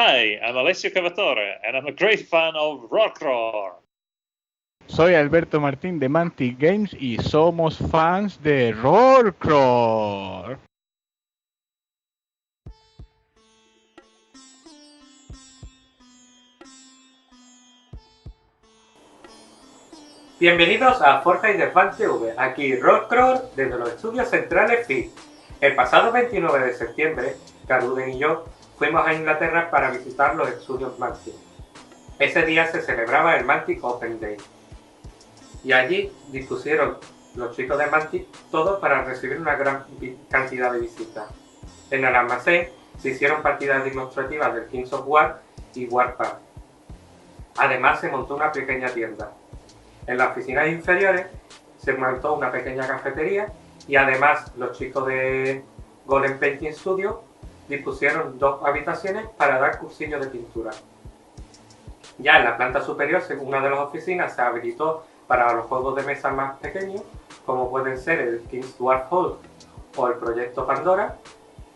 Hi, I'm Alessio Cavatore, and I'm a great fan of rock. Soy Alberto Martín de Mantic Games y somos fans de Roar. Bienvenidos a Forja y Desván TV, aquí Roar desde los estudios centrales FIT. El pasado 29 de septiembre, Garuden y yo fuimos a Inglaterra para visitar los estudios Mantic. Ese día se celebraba el Mantic Open Day. Y allí dispusieron los chicos de Mantic todo para recibir una gran cantidad de visitas. En el almacén se hicieron partidas demostrativas del Kings of War y Warpath. Además se montó una pequeña tienda. En las oficinas inferiores se montó una pequeña cafetería y además los chicos de Golden Painting Studio dispusieron 2 habitaciones para dar cursillos de pintura. Ya en la planta superior, una de las oficinas se habilitó para los juegos de mesa más pequeños, como pueden ser el King's Dwarf Hall o el Proyecto Pandora,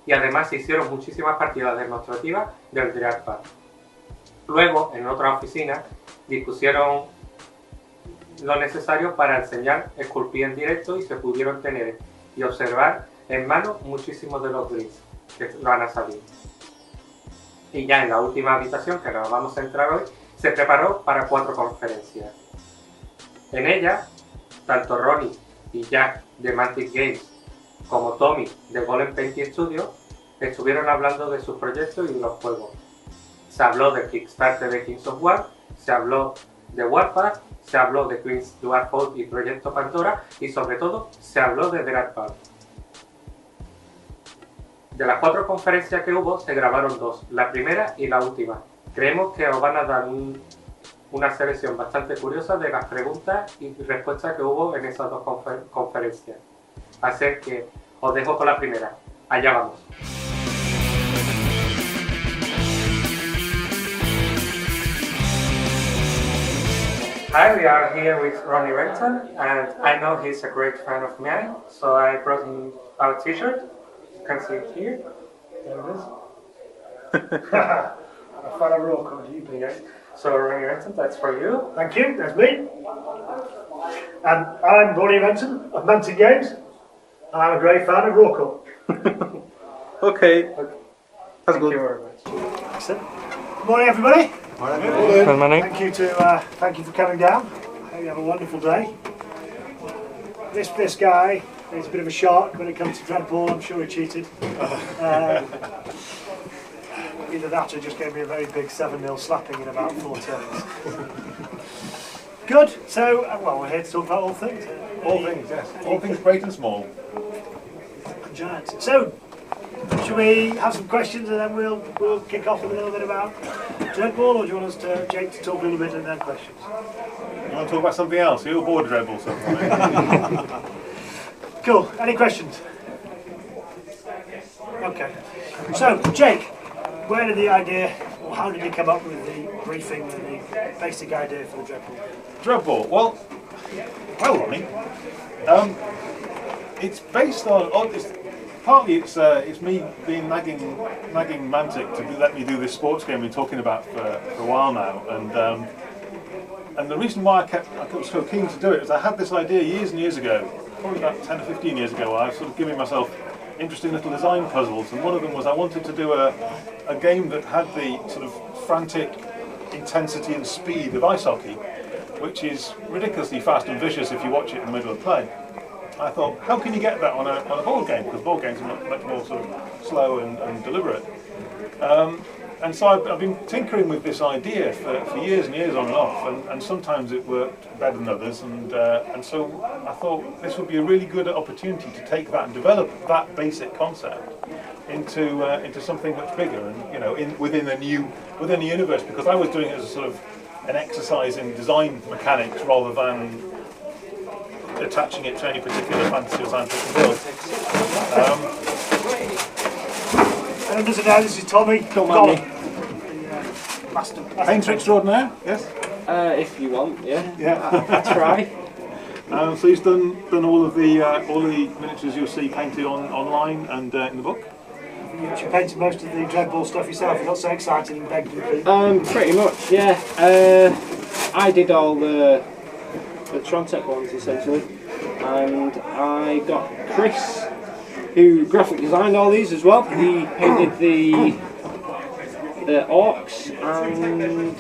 y además se hicieron muchísimas partidas demostrativas del Dreadpad. Luego, en otra oficina, dispusieron lo necesario para enseñar esculpir en directo y se pudieron tener y observar en mano muchísimos de los grids que van a salir. Y ya en la última habitación, que nos vamos a entrar hoy, se preparó para 4 conferencias. En ella, tanto Ronnie y Jack de Mantic Games como Tommy de Golden Painting Studio estuvieron hablando de sus proyectos y de los juegos. Se habló del Kickstarter de Kings of War, se habló de Warpath, se habló de Queen's Dwarf Hall y Proyecto Pandora y sobre todo se habló de Dreadpad. De las 4 conferencias que hubo se grabaron 2, la primera y la última. Creemos que os van a dar una selección bastante curiosa de las preguntas y respuestas que hubo en esas 2 conferencias. Así que os dejo con la primera. Allá vamos. Hi, we are here with Ronnie Renton, and I know he's a great fan of mine, so I brought him our t-shirt. You can see it here. There it is. A fan of rock, you be. Yes. So Ronnie Renton, that's for you. Thank you, that's me. And I'm Ronnie Renton of Mantic Games, and I'm a great fan of Rocco. Okay. That's Thank good. you very much. Excellent. Good morning, everybody. Good morning. Thank you for coming down. I hope you have a wonderful day. This guy is a bit of a shark when it comes to dreadball. I'm sure he cheated. Either that or just gave me a very big 7-0 slapping in about 4 turns. Good. So, well, we're here to talk about all things. All things, yes. All things great and small. Giants. So, shall we have some questions and then we'll kick off with a little bit about dreadball, or do you want us to, Jake, to talk a little bit and then questions? You want to talk about something else? You're bored of dreadball something. Cool. Any questions? Okay. So, Jake, where did the idea, or how did you come up with the briefing and the basic idea for the dreadball? Dreadball? Well, Ronnie, it's based on partly it's me being nagging Mantic to let me do this sports game we've been talking about for a while now, and the reason why I was so keen to do it is I had this idea years and years ago, probably about 10 or 15 years ago, where I was sort of giving myself interesting little design puzzles, and one of them was I wanted to do a game that had the sort of frantic intensity and speed of ice hockey, which is ridiculously fast and vicious if you watch it in the middle of play. I thought, how can you get that on a board game? Because board games are much more sort of slow and deliberate. And so I've been tinkering with this idea for years and years on and off, and sometimes it worked better than others, and so I thought this would be a really good opportunity to take that and develop that basic concept into something much bigger, and within the universe, because I was doing it as a sort of an exercise in design mechanics rather than attaching it to any particular fantasy or science fiction world. And does it now? This is Tommy. Don't mind me. Master. Painter extraordinaire, yes? If you want, yeah. Yeah. I try. So he's done all the miniatures you'll see painted online and in the book. You painted most of the Dreadball stuff yourself. You're not so excited and begged and pleaded. Pretty much, yeah. I did all the Trontec ones essentially, and I got Chris, who graphic designed all these as well. He painted the orcs, and I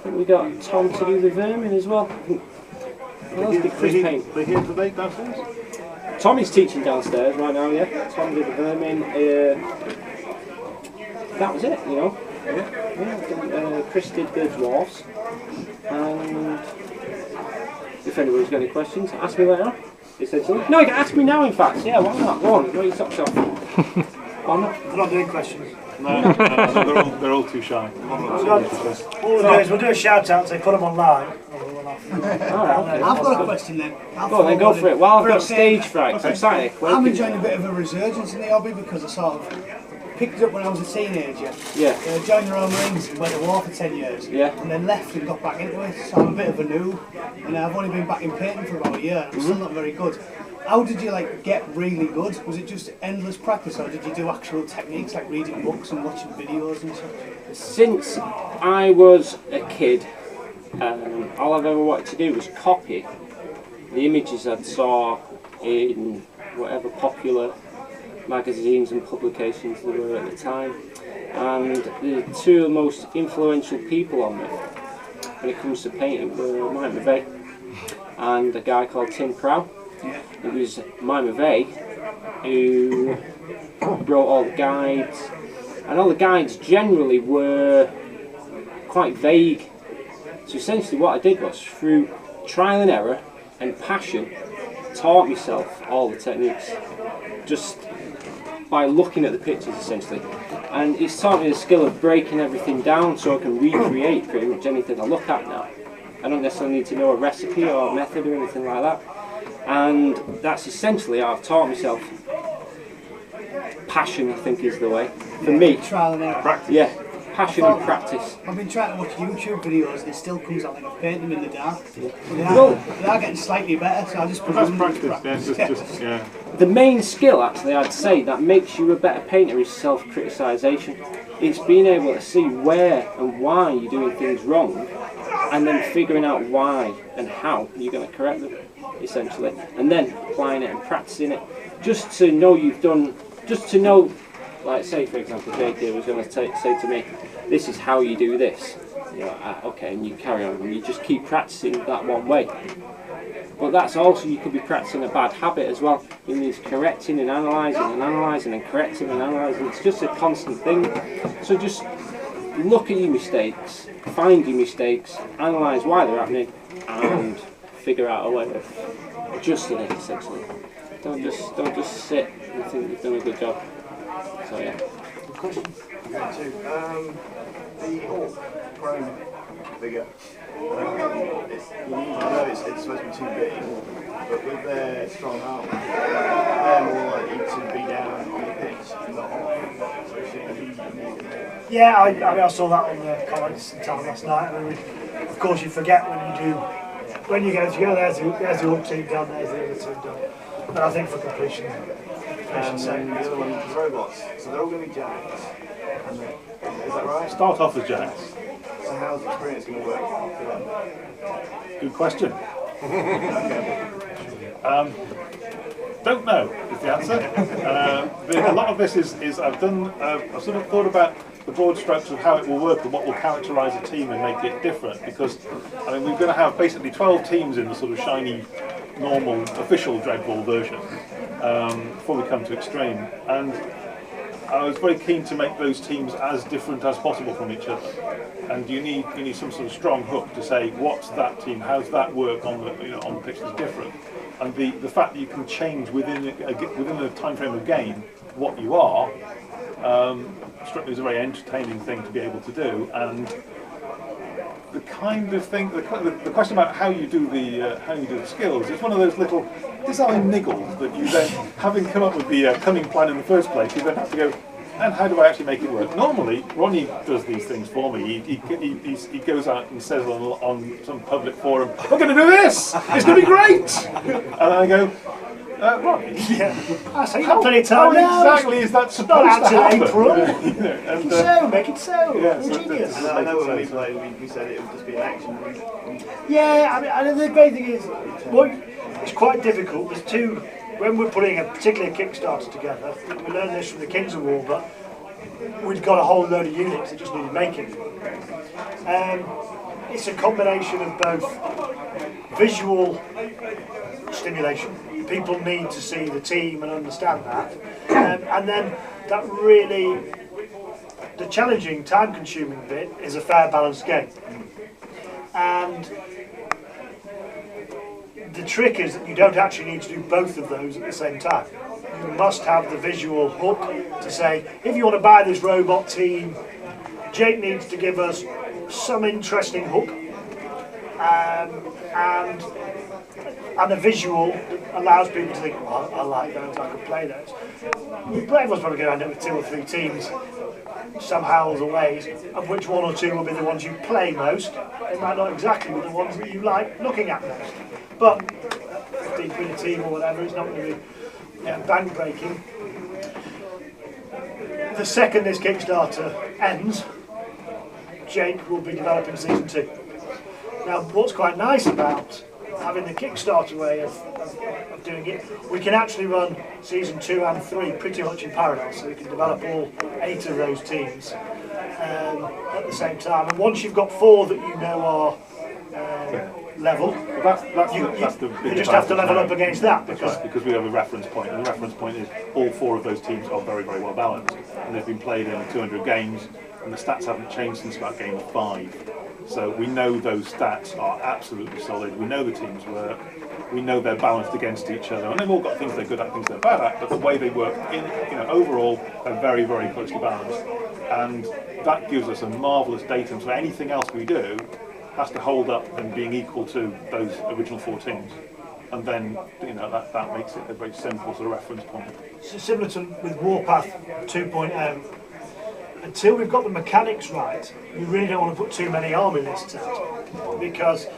think we got Tom to do the vermin as well. What else did Chris paint? They here today downstairs? Tommy's teaching downstairs right now, yeah. Tom did the vermin. That was it, you know. Yeah. Chris did the dwarfs, and if anybody's got any questions, ask me later. Essentially, no, you can ask me now. In fact, yeah, why not? Go on, get your socks off. Why not? We're not doing questions. No, they're all too shy. All we'll do is we'll do a shout out, say put them online. Okay. I've got a question then. Go for it. Well, I've got stage fright. I'm excited. I'm enjoying a bit of a resurgence in the hobby because I sort of picked it up when I was a teenager. Yeah. Joined the Royal Marines and went to war for 10 years. Yeah. And then left and got back into it. So I'm a bit of a noob. And I've only been back in painting for about a year. I'm still not very good. How did you get really good? Was it just endless practice, or did you do actual techniques like reading books and watching videos and such? Since I was a kid, all I've ever wanted to do was copy the images I saw in whatever popular magazines and publications there were at the time. And the two most influential people on me when it comes to painting were Mike McVeigh and a guy called Tim Prow. Yeah. It was Mike McVeigh who wrote all the guides, and all the guides generally were quite vague. So essentially what I did was, through trial and error and passion, taught myself all the techniques just by looking at the pictures essentially. And it's taught me the skill of breaking everything down so I can recreate pretty much anything I look at now. I don't necessarily need to know a recipe or a method or anything like that. And that's essentially how I've taught myself. Passion, I think, is the way. For me. Trial and error. Practice. Yeah, passion and practice. I've been trying to watch YouTube videos and it still comes out like I've painted them in the dark. Yeah. They are getting slightly better, so I just That's practice. Yeah. The main skill, actually, I'd say, that makes you a better painter is self-criticisation. It's being able to see where and why you're doing things wrong, and then figuring out why and how you're going to correct them, essentially. And then applying it and practicing it, just to know you've done, just to know, like say for example, Jake here was going to say to me, this is how you do this. You know, okay, and you carry on, and you just keep practicing that one way. But that's also, you could be practicing a bad habit as well. It means correcting and analysing and correcting and analysing. It's just a constant thing. So just look at your mistakes, find your mistakes, analyse why they're happening, and figure out a way of adjusting it essentially. Don't just sit and think you've done a good job. So yeah. Question. The Orc Pro figure. I know it's supposed to be too big, but with their strong arm, they're more likely to be down on the pitch and not off. So should be. Yeah, I saw that on the comments in town last night. I mean, of course, you forget when you do. When you go, there's the Orc team done, there's the other team done. But I think for completion, And then the other one, the robots. So they're all going to be jacks. Is that right? Start off as jacks. So how's the experience going to work for them? Good question. Don't know is the answer. A lot of this is I've sort of thought about the broad strokes of how it will work and what will characterise a team and make it different, because I mean we're going to have basically 12 teams in the sort of shiny, normal, official Dreadball version before we come to Extreme, and I was very keen to make those teams as different as possible from each other. And you need some sort of strong hook to say what's that team, how's that work on the on the pitch is different, and the fact that you can change within a time frame of game what you are struck me as a very entertaining thing to be able to do. And the kind of thing, the question about how you do the skills, it's one of those little design niggles that you then, having come up with the cunning plan in the first place, you then have to go, and how do I actually make it work? Normally, Ronnie does these things for me. He goes out and says on some public forum, "We're going to do this. It's going to be great." And I go, Right. Yeah. I say, you've got plenty of time How now. exactly is that Not supposed out to till happen? April. And, Make it so, make it so. Yeah, You're so genius. that- I know when we played, we said it would just be an action. Yeah, I mean, the great thing is, it's quite difficult. There's two, when we're putting a particular Kickstarter together, we learned this from the Kings of War, but we'd got a whole load of units that just needed making. It's a combination of both visual stimulation. People need to see the team and understand that. And then that really, the challenging, time-consuming bit is a fair balanced game. And the trick is that you don't actually need to do both of those at the same time. You must have the visual hook to say, if you want to buy this robot team, Jake needs to give us some interesting hook and a visual that allows people to think, well, I like those, I could play those. Everyone's probably going to end up with 2 or 3 teams somehow or ways, of which 1 or 2 will be the ones you play most. They might not exactly be the ones that you like looking at most. But 15 quid a team or whatever, it's not going to be bank breaking. The second this Kickstarter ends, Jake will be developing season 2. Now, what's quite nice about having the Kickstarter way of doing it, we can actually run season 2 and 3 pretty much in parallel, so we can develop all 8 of those teams at the same time. And once you've got 4 that you know are level, that's the big you just have to advantage level now. up against that. That's right, because we have a reference point, and the reference point is all 4 of those teams are very, very well balanced, and they've been played in 200 games, and the stats haven't changed since about game 5. So we know those stats are absolutely solid. We know the teams work. We know they're balanced against each other, and they've all got things they're good at, things they're bad at. But the way they work, overall, they're very, very closely balanced, and that gives us a marvelous datum. So anything else we do has to hold up and being equal to those original 4 teams, and then that makes it a very simple sort of reference point. So similar to with Warpath 2.0. Until we've got the mechanics right, we really don't want to put too many army lists out, because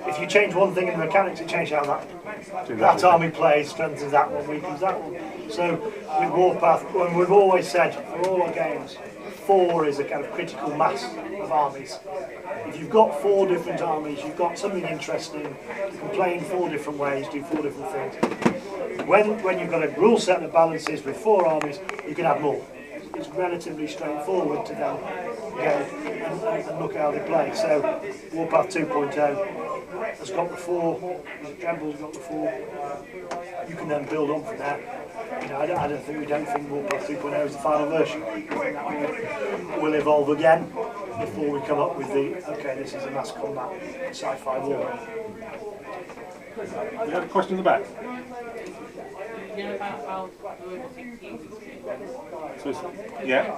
if you change one thing in the mechanics, it changes how that army plays, strengthens that one, weakens that one. So with Warpath, when we've always said for all our games, 4 is a kind of critical mass of armies. If you've got 4 different armies, you've got something interesting, you can play in 4 different ways, do 4 different things. When you've got a rule set that balances with 4 armies, you can add more. It's relatively straightforward to then go and look at how they play. So Warpath 2.0 has got the 4, Tremble's got the 4. You can then build on from there. I don't think Warpath 2.0 is the final version. We'll evolve again before we come up with this is a mass combat sci-fi war. You have a question in the back? Yeah.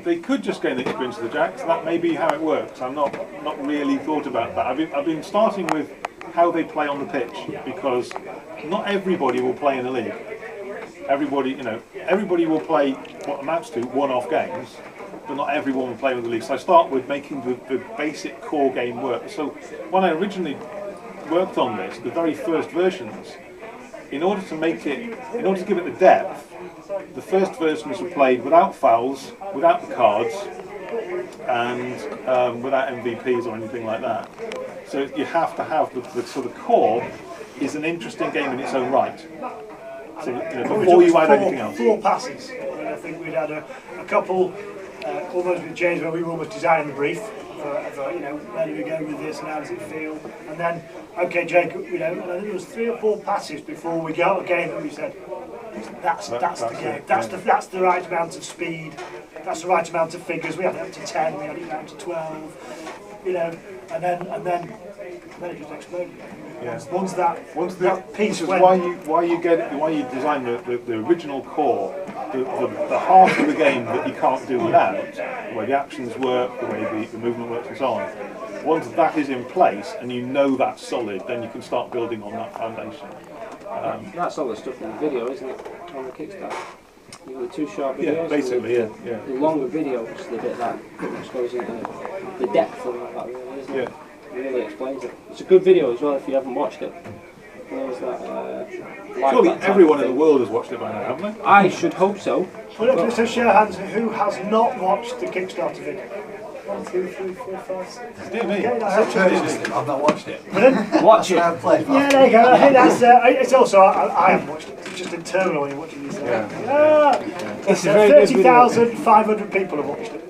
They could just gain the experience of the jacks. That may be how it works. I'm not really thought about that. I've been starting with how they play on the pitch, because not everybody will play in a league. Everybody will play what amounts to one-off games, but not everyone will play with the league. So I start with making the basic core game work. So when I originally worked on this, the very first versions, in order to give it the depth, the first versions were played without fouls, without the cards, and without MVPs or anything like that. So you have to have the core is an interesting game in its own right. So before you add anything else. 4 passes. I think we'd had a couple almost with James where we were almost designing the brief. Where do we go with this and how does it feel? And then, okay, Jake, and I think there was 3 or 4 passes before we got a game that we said, that's the game. That's the right amount of speed. That's the right amount of figures. We had it up to 10. We had it down to 12. And then it just exploded. Yeah. Once that piece went. Why you design the original core, the heart of the game that you can't do without, the way the actions work, the way the movement works and so on. Once that is in place and you know that's solid, then you can start building on that foundation. That's all the stuff in the video, isn't it? On the Kickstarter. You've got the 2 short videos. Yeah, basically, the longer video, which is the bit that goes into the depth of that, really, isn't it? really explains it. It's a good video as well if you haven't watched it. There's that, Surely everyone in the world has watched it by now, haven't they? I should hope so. Well, let's just show hands who has not watched the Kickstarter video. 1, 2, 3, 4, 5, 6. Dear me. Okay, I've not watched it. Watch it. I've played. yeah, there you go. I think that's. It's also I haven't watched it. It's just internal when you're watching these. It's a very good video. 30,500 people have watched it.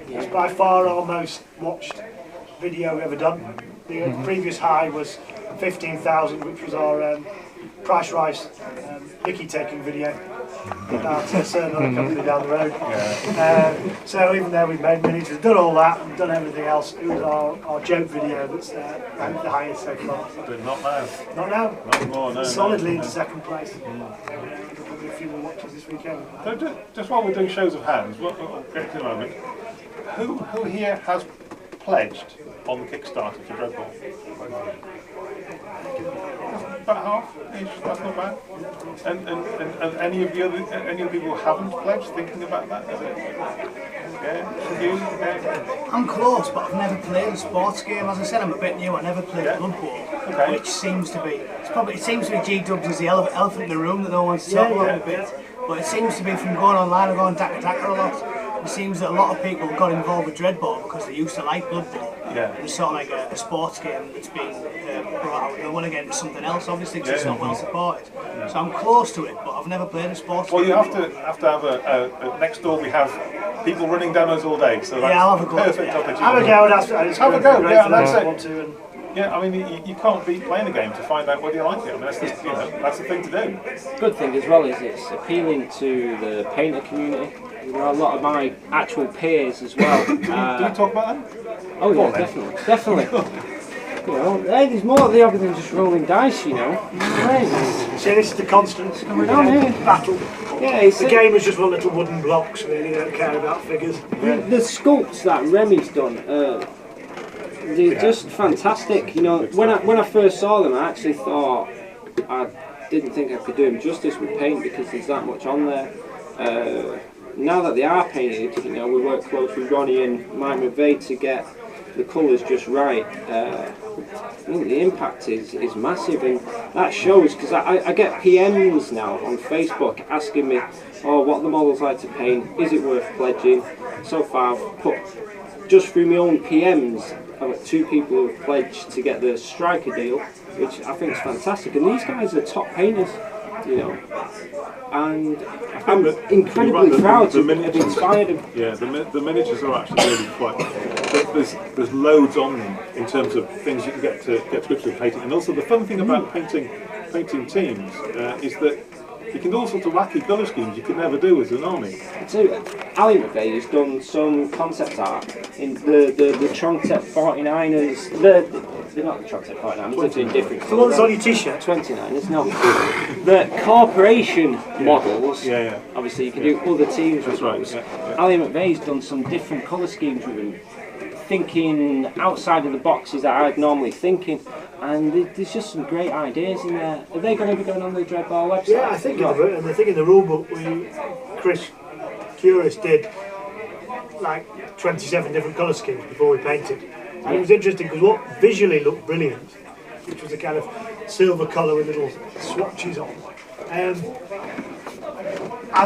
It's by far our most watched video ever done. The previous high was 15,000, which was our Price Rice Mickey taking video about a certain other company down the road. So even though we've made millions, we've done all that and done everything else, it was our joke video that's ranked the highest so far. But not now. Not now. Not anymore, no. Solidly into second place. Probably a few more watches this weekend. So just while we're doing shows of hands, we'll get to the moment. Who here has pledged on the Kickstarter for Dreadball? About half-ish, that's not bad. And any of the people who haven't pledged, thinking about that? Yeah, you? Yeah. I'm close, but I've never played a sports game. As I said, I'm a bit new. I never played Blood Bowl, which seems to be it seems to be G-Dubs as the elephant in the room that no one wants to talk about a bit. But it seems to be from going online and going Dakka a lot. It seems that a lot of people got involved with Dreadball because they used to like Blood Bowl. It's sort of like a sports game that's been brought out. They want to get into something else, obviously, because it's not well supported. So I'm close to it, but I've never played a sports game. Well, you have to have a next door. We have people running demos all day, so that's I'll have a go. Perfect opportunity. Have a go, have a go. Yeah, that's it. Yeah, I mean, you can't beat playing a game to find out whether you like it. I mean, that's that's the thing to do. Good thing as well is it's appealing to the painter community. There are a lot of my actual peers as well. Do we talk about them? Oh yeah, definitely. You know, hey, there's more to the hobby than just rolling dice, you know. See, this is the constant going on here. battle. Yeah, the game is just one little wooden blocks, really. They don't care about figures. The sculpts that Remy's done, they're just fantastic. You know, when I first saw them, I actually thought I didn't think I could do them justice with paint because there's that much on there. Now that they are painted, you know, we work close with Ronnie and Mike McVeigh to get the colours just right. I think the impact is massive, and that shows because I get PMs now on Facebook asking me, oh, what the models like to paint, is it worth pledging? So far I've put, just through my own PMs, I've got 2 people who have pledged to get the Striker deal, which I think is fantastic, and these guys are top painters, you know, and I'm incredibly proud to have inspired them. Yeah, the miniatures are actually really quite. There's loads on them in terms of things you can get to grips with painting, and also the fun thing about painting teams is that you can do all sorts of wacky colour schemes you could never do as an army. So, Ali McVeigh has done some concept art in the Trontet 49ers. They're not the Trontet 49ers, they're doing different colours. The ones on your t-shirt? 29ers, no. The corporation models, obviously you can do other teams with those. Ali McVeigh's done some different colour schemes with them, thinking outside of the boxes that I'd normally think in, and there's just some great ideas in there. Are they going to be going on the Dreadball website? Yeah, I think and I think in the rulebook Chris Curious did like 27 different colour schemes before we painted. And it was interesting because what visually looked brilliant, which was a kind of silver colour with little swatches on, as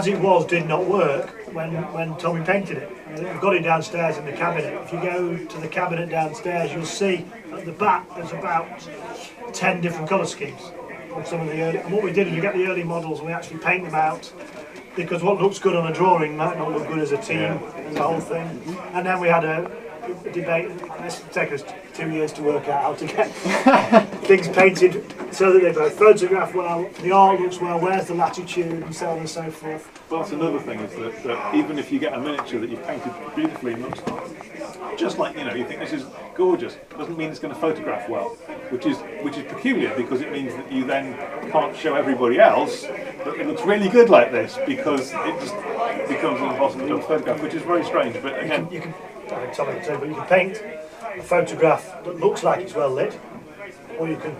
it was, did not work when Tommy painted it. We've got it downstairs in the cabinet. If you go to the cabinet downstairs, you'll see at the back there's about 10 different colour schemes on some of the early. And what we did is we get the early models and we actually paint them out, because what looks good on a drawing might not look good as a team, as a whole thing. And then we had a debate. This will take us 2 years to work out how to get things painted so that they both photograph well, the art looks well, where's the latitude, and so on and so forth. Well, that's another thing, is that even if you get a miniature that you've painted beautifully and looks just like, you know, you think this is gorgeous, doesn't mean it's going to photograph well, which is peculiar, because it means that you then can't show everybody else that it looks really good like this, because it just becomes impossible to photograph, which is very strange. But again, you can paint a photograph that looks like it's well lit, or you can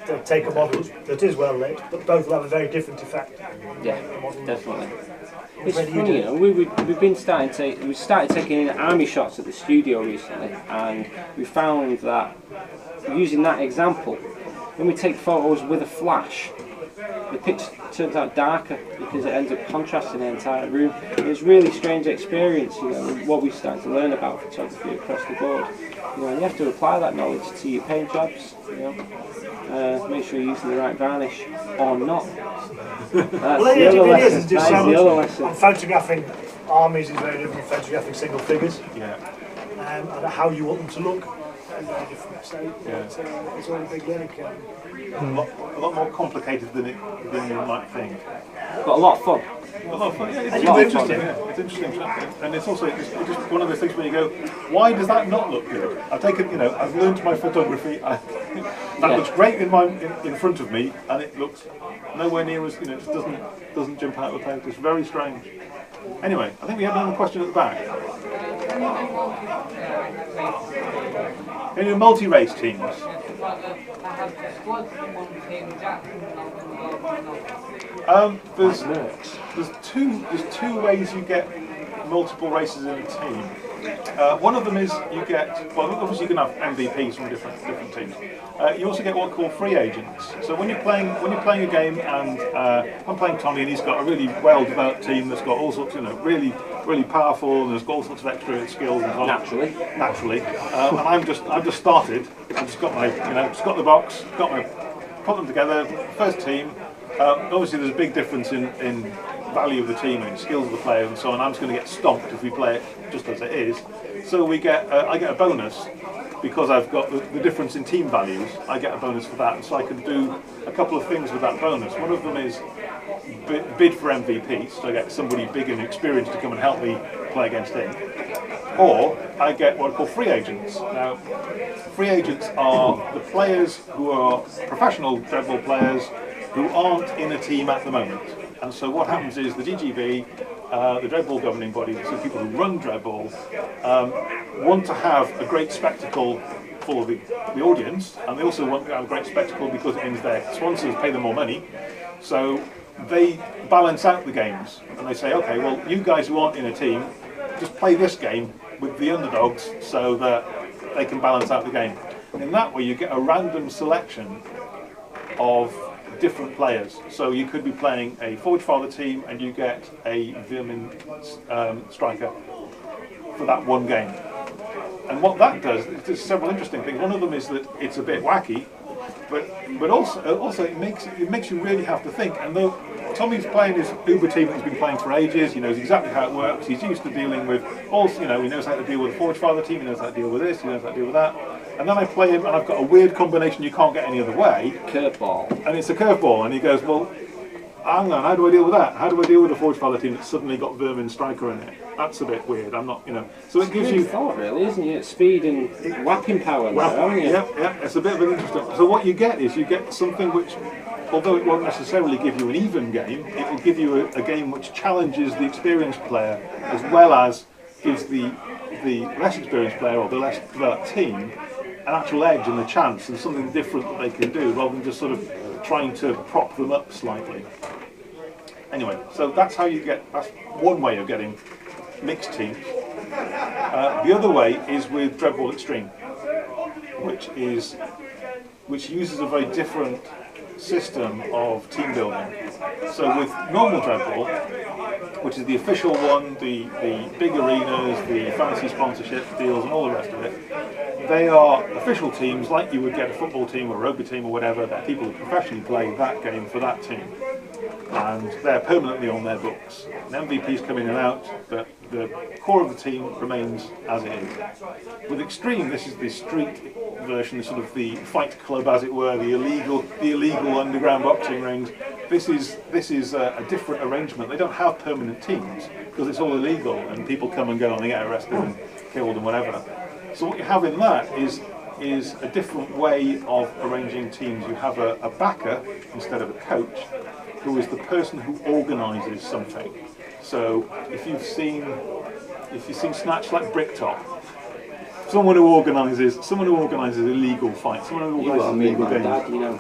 to take a model that is well lit, but both will have a very different effect. Yeah, definitely. It's funny, you know, we've been we started taking in army shots at the studio recently, and we found that using that example, when we take photos with a flash, the picture turns out darker because it ends up contrasting the entire room. It's a really strange experience, you know, what we started to learn about photography across the board. You know, and you have to apply that knowledge to your paint jobs, you know. Make sure you're using the right varnish or not. That's Well, the other it lesson. is. It's That just is so the other much. lesson. And photographing armies is very different from photographing single figures. Yeah. And how you want them to look is very different. So it's all a big learning curve. A lot more complicated than you might think. But a lot of fun. A lot of fun. Yeah, it's A lot of interesting. fun. Yeah, it's interesting, and it's also it's just one of those things where you go, why does that not look good? I've taken, you know, I've learned my photography. That looks great in front of me, and it looks nowhere near as, you know, it just doesn't jump out of the page. It's very strange. Anyway, I think we had another question at the back. Any multi-race teams? There's two ways you get multiple races in a team. One of them is you get, well, obviously you can have MVPs from different teams. You also get what are called free agents. So when you're playing a game, and I'm playing Tommy, and he's got a really well-developed team that's got all sorts, you know, really powerful, and there's got all sorts of extra skills and so on. Naturally. And I've just started. I've just got my, you know, just got the box, put them together, first team. Obviously, there's a big difference in value of the team and skills of the player and so on. I'm just going to get stomped if we play it just as it is. So I get a bonus because I've got the difference in team values. I get a bonus for that, and so I can do a couple of things with that bonus. One of them is bid for MVP, so I get somebody big and experienced to come and help me play against him. Or I get what I call free agents. Now, free agents are the players who are professional dreadball players who aren't in a team at the moment. And so what happens is the DGB, the dreadball governing body, so people who run dreadball, want to have a great spectacle for the audience, and they also want to have a great spectacle because it means their sponsors pay them more money. So they balance out the games, and they say, okay, well, you guys who aren't in a team, just play this game with the underdogs so that they can balance out the game. And in that way, you get a random selection of different players. So you could be playing a Forge Father team, and you get a Vermin striker for that one game. And what that does, there's several interesting things. One of them is that it's a bit wacky, but also it makes you really have to think. And though Tommy's playing his Uber team that he's been playing for ages, he knows exactly how it works. He's used to dealing with also, you know, he knows how to deal with a Forge Father team, he knows how to deal with this, he knows how to deal with that. And then I play him, and I've got a weird combination you can't get any other way. Curveball. And it's a curveball, and he goes, well, hang on, how do I deal with that? How do I deal with a Forge Father team that's suddenly got Vermin striker in it? That's a bit weird. I'm not, you know. So it gives you thought, really, isn't it? Speed and whacking power. Yeah. It's a bit of an interesting. So what you get is you get something which, although it won't necessarily give you an even game, it will give you a game which challenges the experienced player as well as gives the less experienced player or the less developed team an actual edge and a chance and something different that they can do rather than just sort of trying to prop them up slightly. Anyway, so that's one way of getting mixed teams. The other way is with Dreadball Extreme, which uses a very different system of team building. So with normal Dreadball, which is the official one, the big arenas, the fancy sponsorship deals and all the rest of it, they are official teams like you would get a football team or a rugby team or whatever. They're people who professionally play that game for that team. And they're permanently on their books. And MVPs come in and out, but the core of the team remains as it is. With Extreme, this is the street version, sort of the fight club, as it were, the illegal underground boxing rings. This is a different arrangement. They don't have permanent teams because it's all illegal, and people come and go and they get arrested and killed and whatever. So what you have in that is a different way of arranging teams. You have a backer instead of a coach, who is the person who organises something. So if you've seen Snatch like Bricktop, someone who organises illegal fights, someone who organises illegal games. Dad, you know.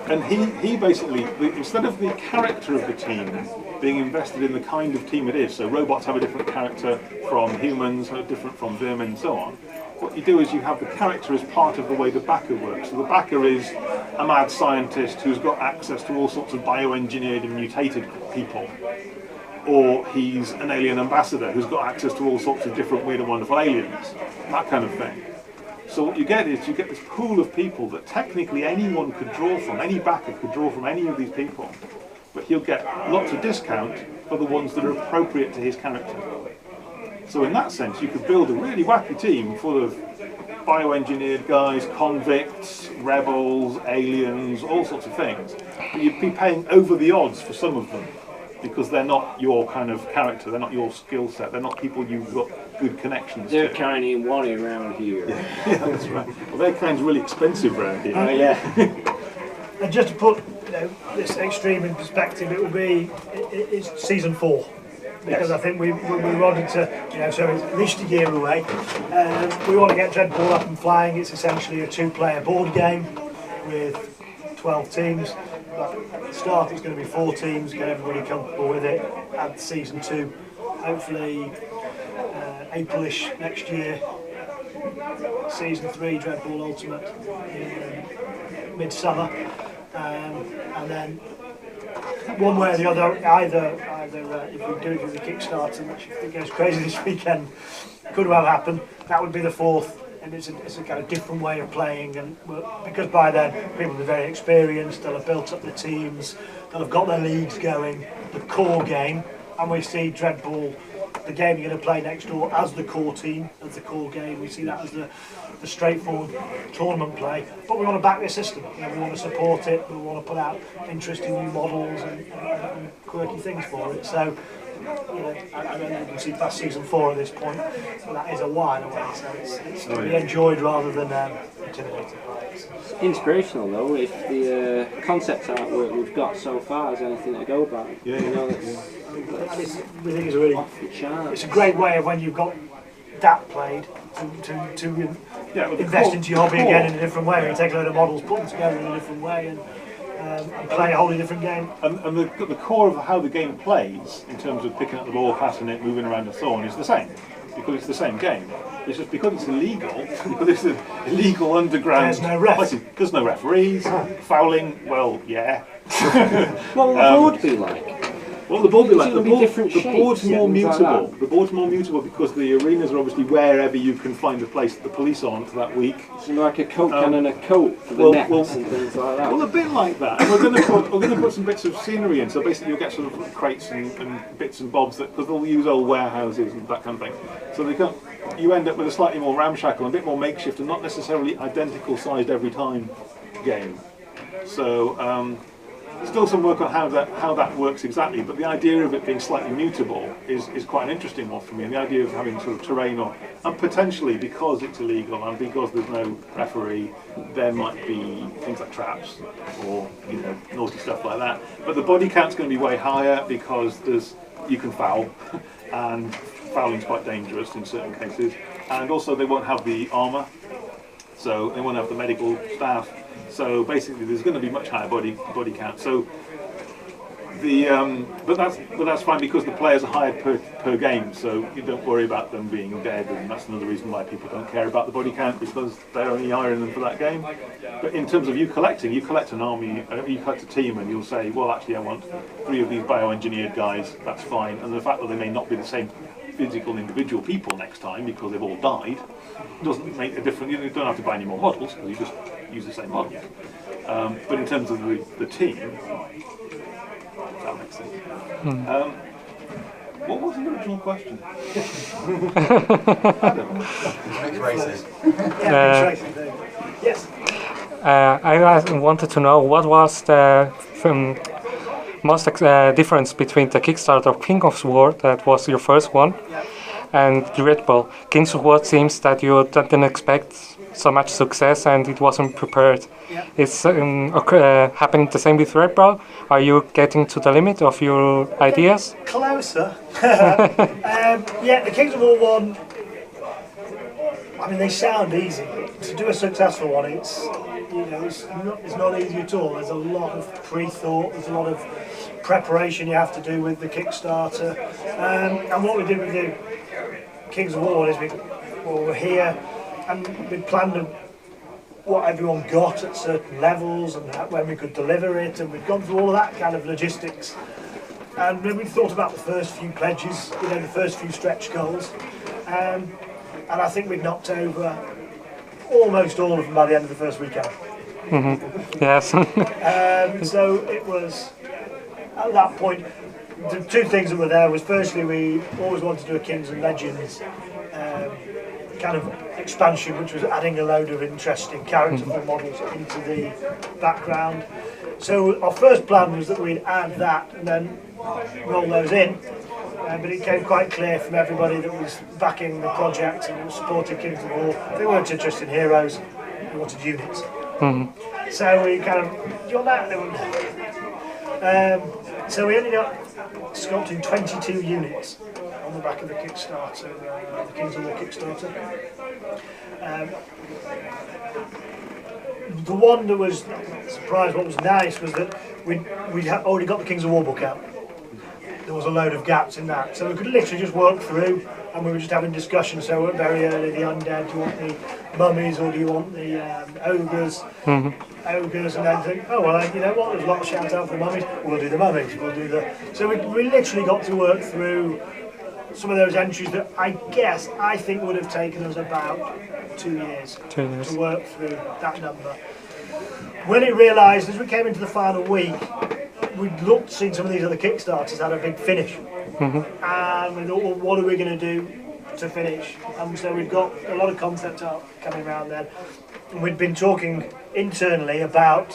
And he basically, instead of the character of the team being invested in the kind of team it is, so robots have a different character from humans, different from vermin and so on, what you do is you have the character as part of the way the backer works. So the backer is a mad scientist who's got access to all sorts of bioengineered and mutated people. Or he's an alien ambassador who's got access to all sorts of different weird and wonderful aliens, that kind of thing. So what you get is you get this pool of people that technically anyone could draw from, any backer could draw from any of these people, but he'll get lots of discount for the ones that are appropriate to his character. So in that sense, you could build a really wacky team full of bioengineered guys, convicts, rebels, aliens, all sorts of things. But you'd be paying over the odds for some of them, because they're not your kind of character, they're not your skill set, they're not people you've got good connections they're to. They're kind of wanted around here. Yeah, that's right. Well, their kind's really expensive around here. Oh, yeah. And just to put this extreme in perspective, it will be it's season 4. Because I think we wanted to, so it's at least a year away. We want to get Dreadball up and flying. It's essentially a 2-player board game with 12 teams. But at the start it's going to be 4 teams, get everybody comfortable with it. Add season 2, hopefully April-ish next year. Season 3, Dreadball Ultimate in midsummer. And then one way or the other, either if we do it with a Kickstarter, which if it goes crazy this weekend, could well happen, that would be the 4th, and it's a kind of different way of playing, and because by then people will be very experienced, they'll have built up the teams, they'll have got their leagues going, the core game, and we see Dreadball, the game you're going to play next door, as the core team, as the core game. We see that as the straightforward tournament play, but we want to back this system. We want to support it, we want to put out interesting new models and quirky things for it. So, I don't think we can see past season 4 at this point, but that is a while away, so it's to be enjoyed rather than intimidated by it. It's inspirational though, if the concept artwork we've got so far is anything to go by. Yeah, We think it's a great way of when you've got that played to invest into your hobby again in a different way. You take a load of models, put them together in a different way, and play a wholly different game. And the core of how the game plays, in terms of picking up the ball, passing it, moving around and so on, is the same, because it's the same game. It's just because it's illegal, because it's an illegal underground. There's no ref. There's no referees. Fouling, well, yeah. What will the board be like? Well, the board be like the board's more mutable. The board's more mutable because the arenas are obviously wherever you can find a place that the police aren't for that week. So like a coat can and a coat for the nets and things like that. Well, a bit like that. And we're going to put some bits of scenery in. So basically, you'll get sort of crates and bits and bobs that, because they'll use old warehouses and that kind of thing. So you end up with a slightly more ramshackle, and a bit more makeshift, and not necessarily identical sized every time game. So. Still some work on how that works exactly, but the idea of it being slightly mutable is quite an interesting one for me, and the idea of having sort of terrain and potentially, because it's illegal and because there's no referee, there might be things like traps or naughty stuff like that. But the body count's going to be way higher because you can foul, and fouling's quite dangerous in certain cases, and also they won't have the armour, so they won't have the medical staff. So basically, there's going to be much higher body count. So but that's fine because the players are hired per game, so you don't worry about them being dead, and that's another reason why people don't care about the body count, because they're only hiring them for that game. But in terms of you collect an army, you collect a team, and you'll say, well, actually, I want 3 of these bioengineered guys. That's fine, and the fact that they may not be the same physical individual people next time because they've all died doesn't make a difference. You don't have to buy any more models because you just use the same model. But in terms of the team, if that makes sense. What was the original question? I don't know. Yes. I wanted to know what was the most difference between the Kickstarter of King of Sword, that was your first one, and Dreadball. Kings of War seems that you didn't expect so much success and it wasn't prepared. Is happening the same with Dreadball? Are you getting to the limit of your ideas? Closer. The Kings of War one, I mean, they sound easy. To do a successful one, it's not easy at all. There's a lot of pre-thought. There's a lot of preparation you have to do with the Kickstarter. And what we did with the Kings of War is we were here and we planned what everyone got at certain levels and when we could deliver it, and we'd gone through all of that kind of logistics. And then we thought about the first few pledges, the first few stretch goals. And I think we'd knocked over almost all of them by the end of the first weekend. Yes. So it was, at that point, the two things that were there was, firstly, we always wanted to do a Kings and Legends kind of expansion, which was adding a load of interesting characterful models into the background. So our first plan was that we'd add that and then roll those in. But it became quite clear from everybody that was backing the project and supporting Kings of War, they weren't interested in heroes, they wanted units. So we kind of, do you want that? They wouldn't. So we ended up sculpting 22 units on the back of the Kickstarter, the Kings of War Kickstarter. The one that was surprised, what was nice was that we'd already got the Kings of War book out. There was a load of gaps in that, so we could literally just work through, and we were just having discussions. So very early, the undead, do you want the mummies or do you want the ogres? Ogres, and then think, oh well, you know what? There's a lot of shout out for the mummies. We'll do the mummies. We'll do the. So we literally got to work through some of those entries that I think would have taken us about 2 years to work through that number. When it realised, as we came into the final week, we'd looked, seen some of these other Kickstarters had a big finish, and we thought, well, what are we going to do to finish? And so we've got a lot of concept art coming around then. And we'd been talking internally about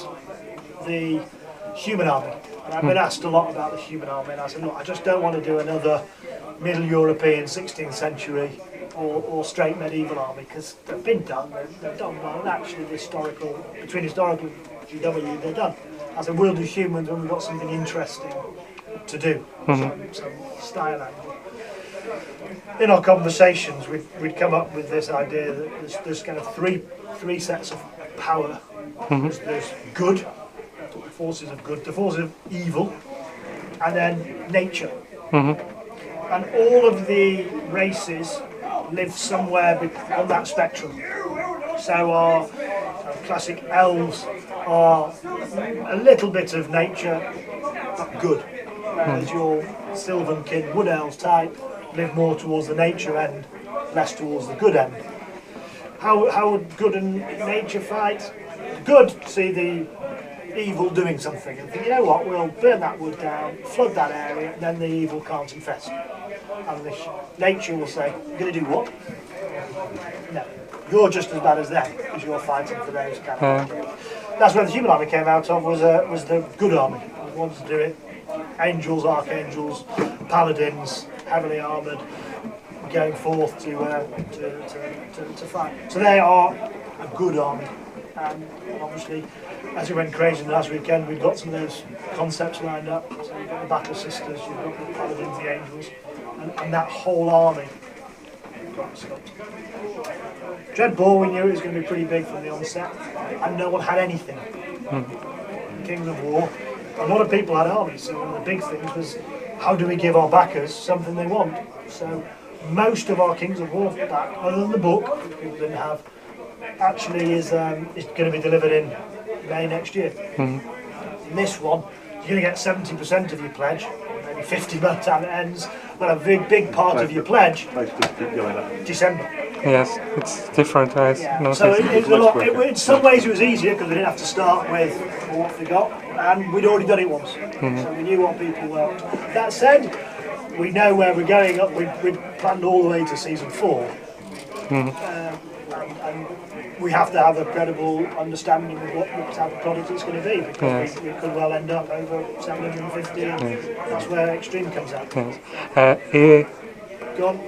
the human army, and I've been asked a lot about the human army, and I said, look, I just don't want to do another Middle European 16th century or straight medieval army, because they've been done, they're done well, and actually between historical and GW, they're done. I said, we'll do humans when we've got something interesting to do, some style angle. In our conversations, we'd come up with this idea that there's kind of three sets of power. There's good, the forces of good, the forces of evil, and then nature. And all of the races live somewhere on that spectrum. So our classic elves are a little bit of nature, but good. Whereas your Sylvan-kin wood elves type live more towards the nature end, less towards the good end. How would good and nature fight? Good see the evil doing something and think, you know what, we'll burn that wood down, flood that area, and then the evil can't infest. And the nature will say, you're going to do what? No, you're just as bad as them, because you're fighting for those kind of ideas. That's where the human army came out of, was the good army. We wanted to do it. Angels, archangels, paladins, heavily armoured, going forth to fight. So they are a good army. And obviously, as we went crazy last weekend, we've got some of those concepts lined up. So you've got the Battle Sisters, you've got the Paladins, the Angels, and that whole army. Dreadball, we knew it was going to be pretty big from the onset, and no one had anything. Kings of War, a lot of people had armies, so one of the big things was, how do we give our backers something they want? So most of our Kings of War back, other than the book, which people didn't have, actually is going to be delivered in May next year. In this one, you're going to get 70% of your pledge, maybe 50 by the time it ends, but a big part of your pledge, December. Yes, it's different. Yeah. So in some ways it was easier because we didn't have to start with what we got, and we'd already done it once, so we knew what people want. That said, we know where we're going up. We'd planned all the way to season 4. And we have to have a credible understanding of what type of product it's going to be, because we could well end up over 750, and that's where Extreme comes out. Go on.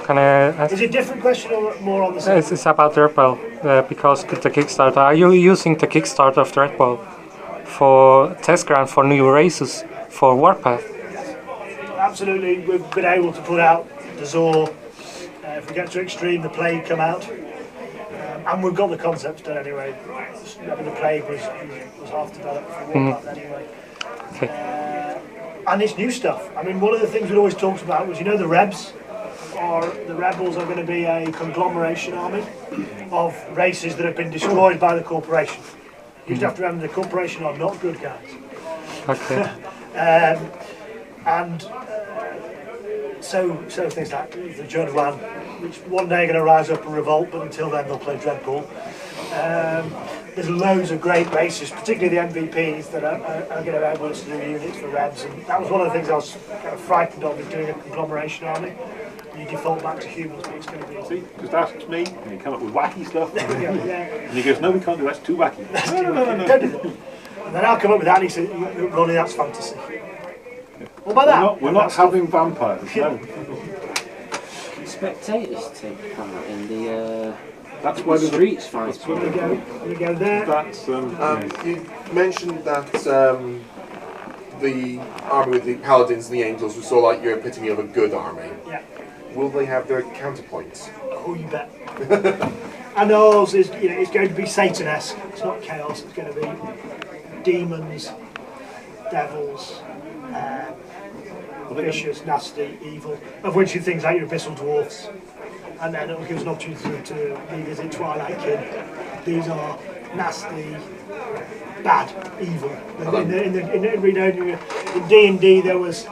Can I ask? Is it a different question or more on the same? It's about Dreadball, because the Kickstarter. Are you using the Kickstarter of Dreadball for test ground for new races for Warpath? Absolutely, we've been able to put out the Zor If we get to extreme, the plague come out. And we've got the concepts done anyway. I mean, the plague was half developed for Warpath anyway. And it's new stuff. I mean, one of the things we always talked about was, the Rebs, or the Rebels are going to be a conglomeration army of races that have been destroyed by the corporation. You just have to remember the corporation are not good guys. Okay. So things like the Jurwan, which one day are going to rise up and revolt, but until then they'll play Dreadball. There's loads of great races, particularly the MVPs, that are going to be able to do units for Rebs, and that was one of the things I was kind of frightened of, is doing a conglomeration army. You default back to humans, but it's going to be... See, just ask me, and you come up with wacky stuff, yeah. and he goes, no, we can't do that, it's too wacky. No. Don't do that. And then I'll come up with that, and he said, Ronnie, that's fantasy. What about that? We're not having vampires, no. Spectators take part in the That's why there's streets fight. We go there. That's, you mentioned that the army with the paladins and the angels was sort of like your epitome of a good army. Yeah. Will they have their counterpoints? Oh, you bet. And ours is, it's going to be Satan-esque. It's not chaos. It's going to be demons, devils, vicious, nasty, evil. Of which you things like your abyssal dwarfs. And then it will give us an opportunity to revisit Twilight Kin. These are nasty, bad, evil. In D&D there was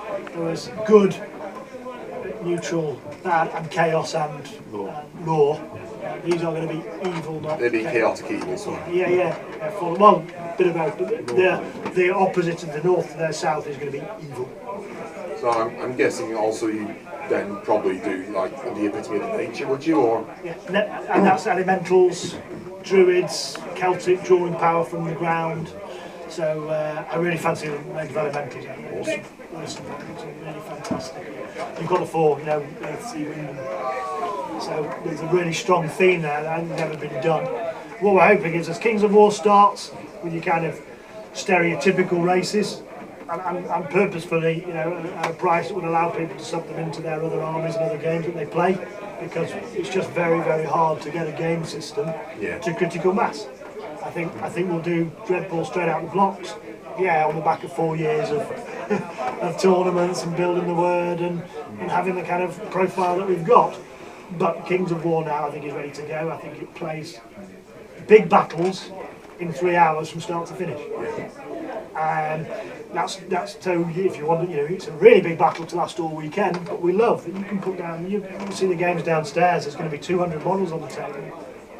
good, neutral, bad, and chaos and law. These are going to be evil, not They'll be chaotic evil, so. Yeah. Well, bit of both. The opposite of the north to their south is going to be evil. So I'm guessing also you then probably do like the epitome of nature, would you? Or yeah, and that's elementals, druids, Celtic drawing power from the ground. So I really fancy the elementals. Awesome. It's really fantastic. You've got the four, Earth, Sea, Wind. So there's a really strong theme there that has never been done. What we're hoping is, as Kings of War starts with your kind of stereotypical races, and purposefully, at a price that would allow people to sub them into their other armies and other games that they play, because it's just very, very hard to get a game system to critical mass. I think we'll do Dreadball straight out of the blocks. Yeah, on the back of 4 years of tournaments and building the word and having the kind of profile that we've got. But Kings of War now, I think, is ready to go. I think it plays big battles in 3 hours from start to finish. And that's so if you want, it's a really big battle to last all weekend. But we love that you can put down. You see the games downstairs. There's going to be 200 models on the table.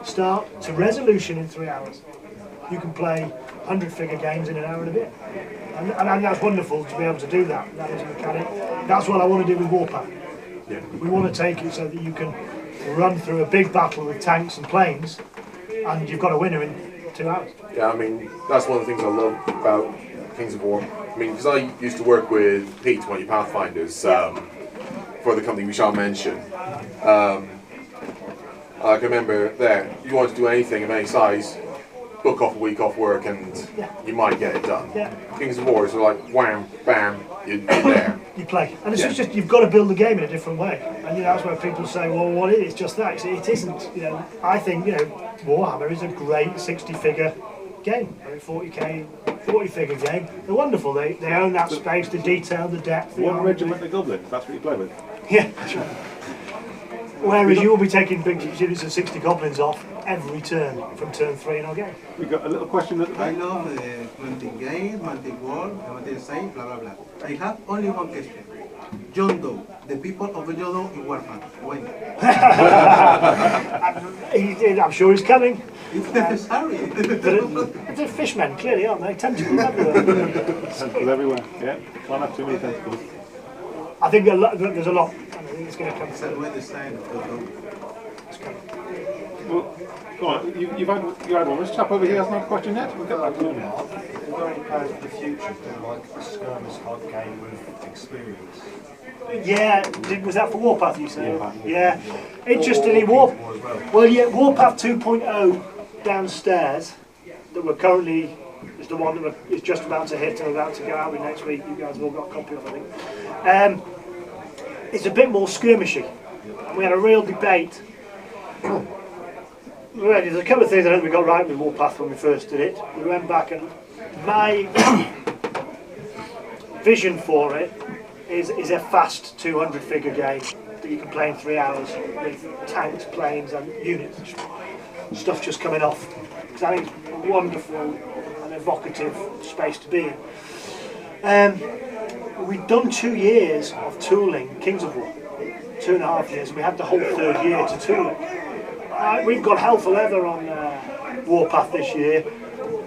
Start to resolution in 3 hours. You can play 100-figure games in an hour and a bit, and that's wonderful to be able to do that. That is a mechanic. That's what I want to do with Warpath. yeah. We want to take it so that you can run through a big battle with tanks and planes, and you've got a winner in 2 hours. Yeah, I mean, that's one of the things I love about Kings of War. I mean, because I used to work with Pete, one of your Pathfinders, for the company we shall mention. I can remember there, you want to do anything of any size, book off a week off work and you might get it done. Yeah. Kings of War is like wham, bam, you're there. You play. And it's just, you've got to build the game in a different way. And that's where people say, well, what is it? It's just that. It isn't. I think, Warhammer is a great 60-figure game. I mean, 40-figure game. They're wonderful. They own that space, the detail, the depth. One regiment of goblins, that's what you play with. Yeah, that's right. Whereas you will be taking big units of 60 goblins off every turn from turn 3 in our game. We've got a little question at the back. I love multi-game, multi-war, multi-site, blah blah blah. I have only one question. John Doe, the people of Yodo in Warhammer. When? I'm sure he's coming. It's necessary. They're fishmen, clearly, aren't they? Tentacles everywhere. Tentacles everywhere, yeah. Can't have too many tentacles. I think there's a lot. I think it's going to come. It's a way design of the Well, go on, you had one. This chap over here hasn't had a question yet. We'll get back to him now. Is there any plans for the future to like a skirmish type game with experience? Yeah, was that for Warpath you said? Warpath. Yeah. Interestingly, Warpath 2.0 downstairs that we're currently is the one that is just about to hit and about to go out with next week. You guys have all got a copy of, I think. It's a bit more skirmishy. and we had a real debate. There's a couple of things I think we got right with Warpath when we first did it. We went back, and my vision for it is a fast 200 figure game that you can play in 3 hours with tanks, planes and units. Stuff just coming off. Because I think it's a wonderful and evocative space to be in. We'd done 2 years of tooling Kings of War. 2.5 years, and we had the whole 3rd year to tool it. We've got hell for leather on Warpath this year,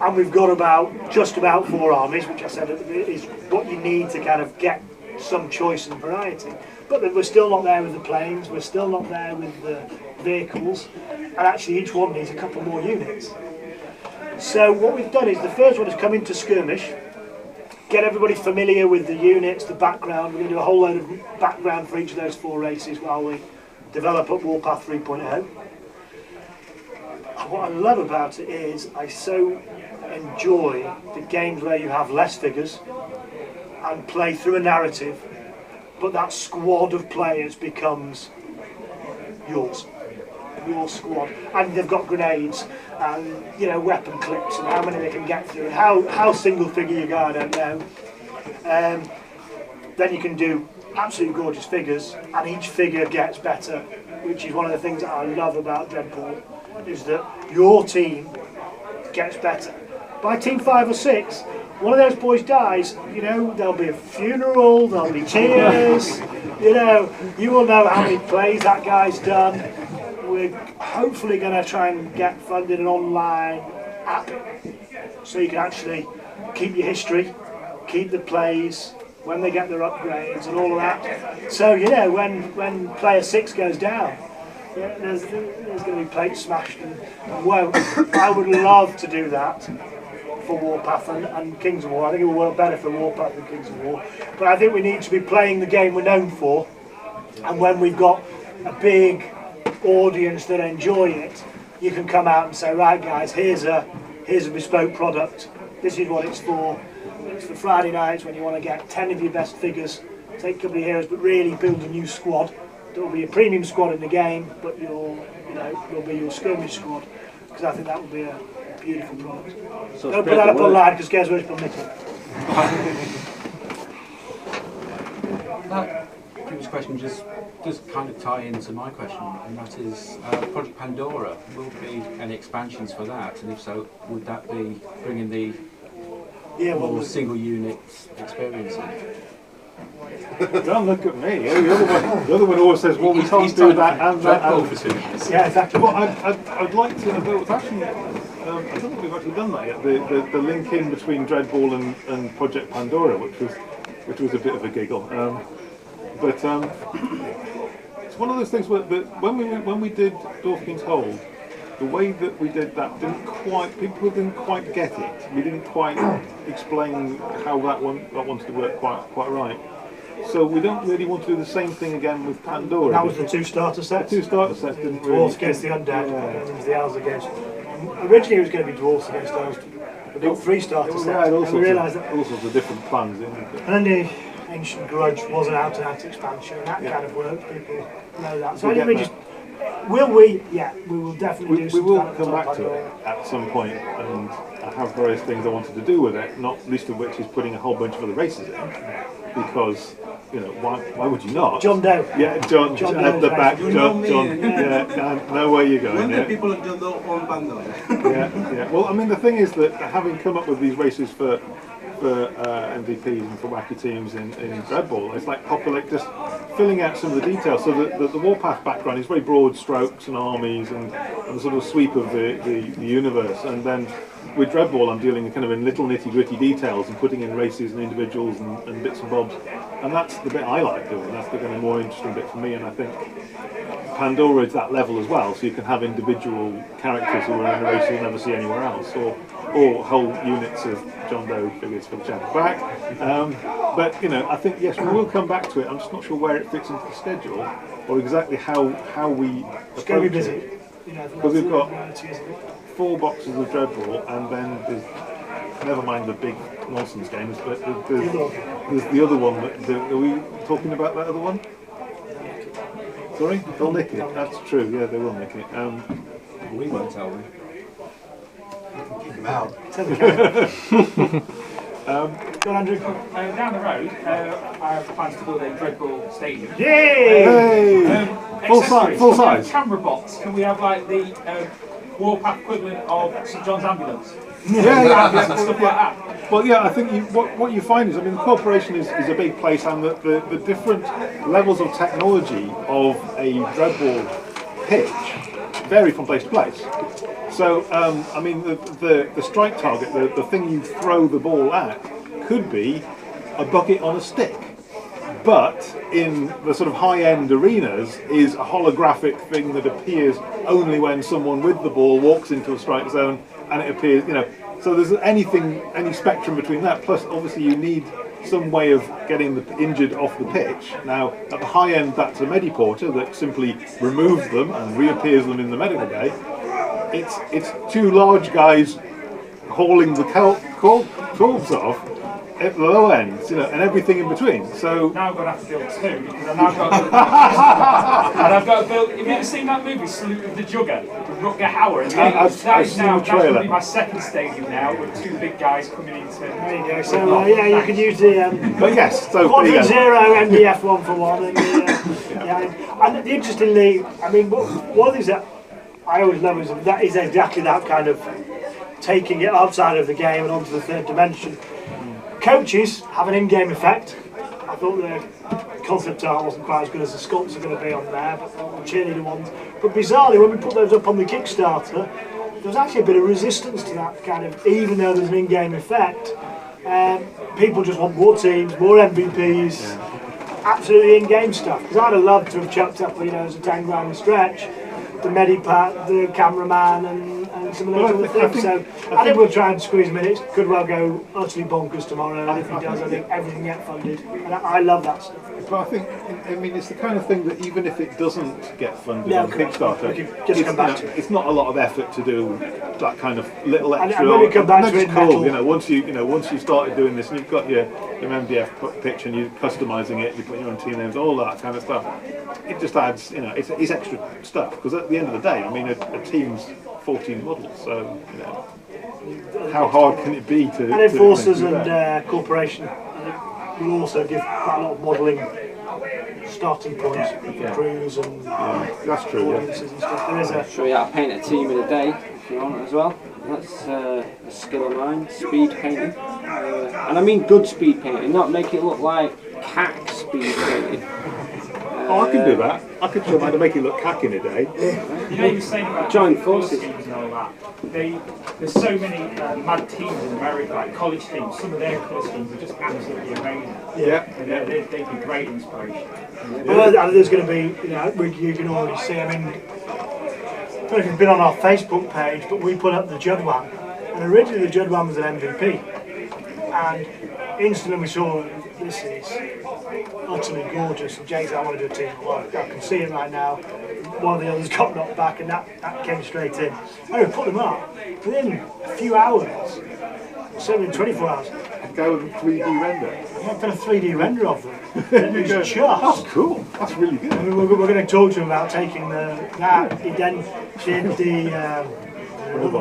and we've got just about 4 armies, which I said is what you need to kind of get some choice and variety. But we're still not there with the planes, we're still not there with the vehicles, and actually each one needs a couple more units. So what we've done is the first one has come into skirmish, get everybody familiar with the units, the background. We're going to do a whole load of background for each of those 4 races while we develop up Warpath 3.0. What I love about it is I so enjoy the games where you have less figures and play through a narrative, but that squad of players becomes yours. Your squad, and they've got grenades and, you know, weapon clips and how many they can get through and how single figure you go, I don't know. Then you can do absolutely gorgeous figures, and each figure gets better, which is one of the things that I love about Dreadball, is that your team gets better. By team 5 or 6, one of those boys dies, you know, there'll be a funeral, there'll be tears, you know, you will know how many plays that guy's done. We're hopefully going to try and get funded an online app so you can actually keep your history, keep the plays, when they get their upgrades and all of that. So, you know, when player 6 goes down, yeah, there's going to be plates smashed and woe. I would love to do that for Warpath and Kings of War. I think it will work better for Warpath than Kings of War. But I think we need to be playing the game we're known for, and when we've got a big audience that enjoy it, you can come out and say, right guys, here's a bespoke product, this is what it's for Friday nights when you want to get 10 of your best figures, take a couple of heroes, but really build a new squad. There will be a premium squad in the game, but you'll be your skirmish squad, because I think that would be a beautiful product. So don't put that up online because guess what, it's permitted. That previous question just does kind of tie into my question, and that is Project Pandora. Will there be any expansions for that? And if so, would that be bringing the more single unit experience in? Don't look at me. The other one always says, well, we can't do that and that. Yeah, exactly. Well, I'd like to, but actually, I don't think we've actually done that yet. The link in between Dreadball and Project Pandora, which was a bit of a giggle. But it's one of those things where when we did Dwarf King's Hold, the way that we did that people didn't quite get it. We didn't quite explain how that wanted to work quite right. So we don't really want to do the same thing again with Pandora. That was the 2 starter sets. The 2 starter sets didn't really. Dwarves against the undead, and the elves against. Originally it was going to be dwarves against elves. We did 3 starter sets, and we realised that all sorts of different plans. And the Ancient Grudge was an out-and-out expansion, and that kind of worked. People know that. So I think we just. Will we? Yeah, we will definitely do something. We will come back to it at some point, and I have various things I wanted to do with it, not least of which is putting a whole bunch of other races in, because, you know, why would you not? John Doe. Yeah, John at the back. John. Yeah, know where you're going. When the people of John Doe on Pandora. Yeah. Well, I mean, the thing is that having come up with these races for MVPs and for wacky teams in Dreadball, it's like just filling out some of the details. So the Warpath background is very broad strokes and armies and the sort of sweep of the universe, and then with Dreadball I'm dealing kind of in little nitty gritty details and putting in races and individuals and bits and bobs, and that's the bit I like doing. That's the kind of more interesting bit for me, and I think Pandora is that level as well, so you can have individual characters who are in a race you'll never see anywhere else, or whole units of John Doe figures for the chapter back. But, you know, I think, yes, we will come back to it. I'm just not sure where it fits into the schedule, or exactly how we it's going to be busy. Because we've got 4 boxes of Dreadball, and then there's, never mind the big nonsense games, but there's the other one. Are we talking about that other one? Sorry? They'll nick it. That's true, yeah, they will nick it. We won't tell them. Keep them out. Tell the camera. Go on, Andrew. Down the road, I have plans to build a Red Bull stadium. Yay! Hey! Full size. Camera bots. Can we have like the Warpath equivalent of St John's ambulance? Yeah. And stuff like that. Well, yeah, I think what you find is, I mean, the corporation is a big place, and the different levels of technology of a Red Bull pitch vary from place to place. So, I mean, the strike target, the thing you throw the ball at, could be a bucket on a stick. But in the sort of high-end arenas is a holographic thing that appears only when someone with the ball walks into a strike zone, and it appears, you know. So there's any spectrum between that. Plus, obviously, you need some way of getting the injured off the pitch. Now, at the high end, that's a mediporter that simply removes them and reappears them in the medical bay. It's two large guys hauling the corpse off at the low end, you know, and everything in between. So now I'm going to have to build two, because I've now got to, and I've got to build. Have you ever seen that movie, Salute of the Jugger, with Rutger Hauer? That's going to be my second stadium now, with two big guys coming into. There you go. So yeah, you can use the but yes, so Quadrant Zero MDF 1-for-1, and and interestingly, I mean, one of the things that I always love is that is exactly that kind of taking it outside of the game and onto the third dimension. Coaches have an in-game effect. I thought the concept art wasn't quite as good as the sculpts are going to be on there, but the cheerleader ones. But bizarrely, when we put those up on the Kickstarter, there was actually a bit of resistance to that kind of, even though there's an in-game effect. People just want more teams, more MVPs, absolutely in-game stuff. Because I'd have loved to have chucked up, you know, as a 10 grand stretch, the Medipat, the cameraman, and some of those other things. I think we'll try and squeeze him in. It could well go utterly bonkers tomorrow, and if he does, I think everything gets funded. And I love that stuff. But I think, I mean, it's the kind of thing that even if it doesn't get funded on Kickstarter, it's not a lot of effort to do that kind of little extra. And when we come back to it, cool. Once you started doing this, and you've got your MDF pitch, and you're customising it, you put your own team names, all that kind of stuff. It just adds, you know, it's extra stuff, because at the end of the day, I mean, a team's 14 models, so you know, how hard can it be to? And enforcers and corporation will also give quite a lot of modelling starting points for crews and that's true. audiences and stuff. There is a show you how to paint a team in a day if you want as well. That's a skill of mine, speed painting, and I mean good speed painting, not make it look like cack speed painting. I can do that. I could show how to make it look cack in a day. You know, you were saying about joint forces and all that. There's so many mad teams in America, like college teams. Some of their colour schemes are just absolutely amazing. And they'd be great inspiration. Well, there's going to be, you know, you can already see. I mean, I don't know if you've been on our Facebook page, but we put up the Judwan, and originally the Judwan was an MVP, and instantly we saw this is utterly gorgeous. And Jay said, I want to do a team. Well, I can see it right now. One of the others got knocked back, and that came straight in. And we put them up within a few hours, certainly 24 hours. Go with a 3D render. Yeah, I've done a 3D render of them. It's just. That's cool. That's really good. I mean, we're going to talk to him about taking that. He then did the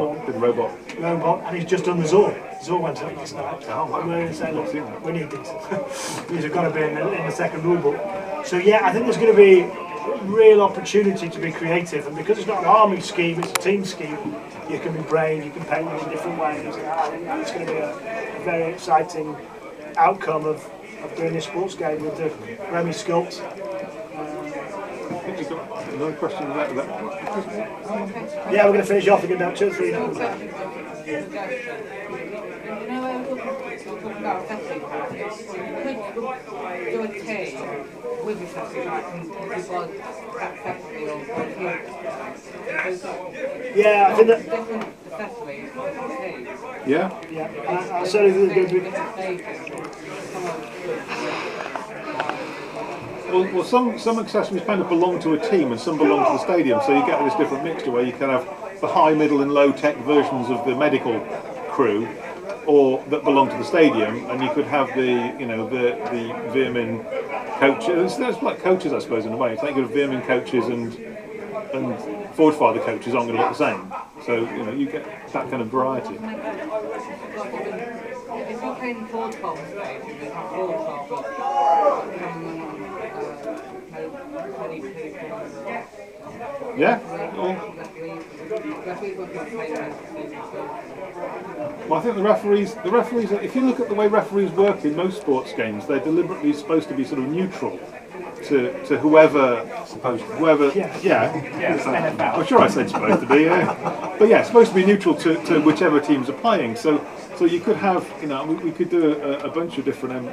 robot, and he's just done the Zor. Zor went up last night. We're going to say, look, we need these. These have got to be in the second rule book. So yeah, I think there's going to be real opportunity to be creative, and because it's not an army scheme, it's a team scheme. You can be brave, you can paint them in different ways. And I think that's going to be a very exciting outcome of doing this sports game with the Remy sculpts. I think you've got another question about that. Yeah, we're going to finish off again now, 2 or 3 minutes. You know, we're talking about testing practice. Could do a team with your testing practice because that festival or yeah, I think that. Different accessories for the team. Yeah. Yeah. I certainly think there's going to be. Well, some accessories kind of belong to a team and some belong to the stadium, so you get this different mixture where you can have the high, middle and low tech versions of the medical crew, or that belong to the stadium, and you could have the Veerman coaches. There's like coaches, I suppose, in a way. It's like you have Veerman coaches and Forge Father coaches aren't going to look the same. So you get that kind of variety. If you're playing Forge Father today, you have Forge Father. Yeah. Well, I think the referees, if you look at the way referees work in most sports games, they're deliberately supposed to be sort of neutral to whoever. Yeah. I'm sure I said supposed to be, yeah. But yeah, it's supposed to be neutral to whichever teams are playing. So you could have, we could do a bunch of different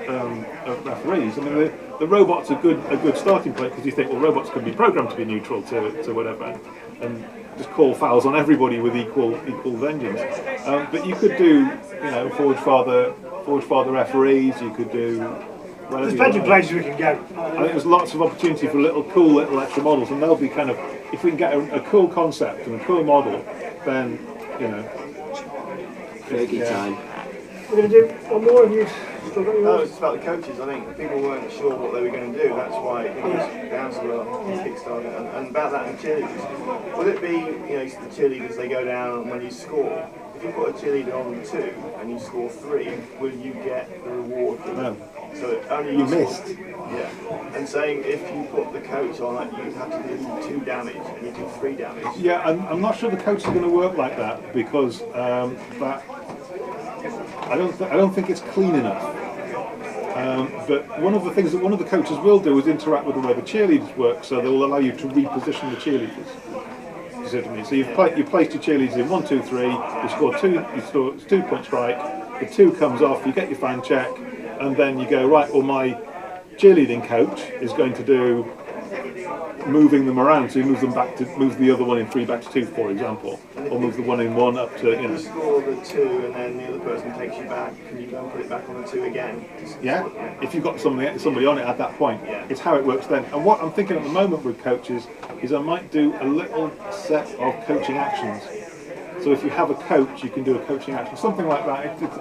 referees. I mean, the robots are a good starting point, because you think, well, robots can be programmed to be neutral to whatever, and just call fouls on everybody with equal vengeance. But you could do, Forge Father referees. You could do. There's plenty of places we can go. I think there's lots of opportunity for cool little extra models, and they'll be kind of, if we can get a cool concept and a cool model, then Fergie time. We're going to do one more of you. No, it's about the coaches. I think people weren't sure what they were going to do. That's why it was down to the Kickstarter. And about that in cheerleaders, will it be, the cheerleaders, they go down when you score? If you put a cheerleader on 2 and you score 3, will you get the reward for that? No. So only you missed. Yeah. And saying if you put the coach on, you have to do 2 damage and you do 3 damage. Yeah, I'm not sure the coach is going to work like that, because that I don't think it's clean enough. But one of the things that one of the coaches will do is interact with the way the cheerleaders work, so they will allow you to reposition the cheerleaders. You see what I mean? So you placed your cheerleaders in 1, 2, 3. You score 2. You score 2-point strike. The 2 comes off. You get your fan check, and then you go, right. Well, my cheerleading coach is going to do moving them around. So he moves the other one in 3 back to 2, for example, or move the 1 in 1 up to. If you score the 2 and then the other person takes you back, can you go and put it back on the 2 again? Yeah, if you've got somebody on it at that point, it's how it works then. And what I'm thinking at the moment with coaches is I might do a little set of coaching actions. So if you have a coach, you can do a coaching action, something like that. I think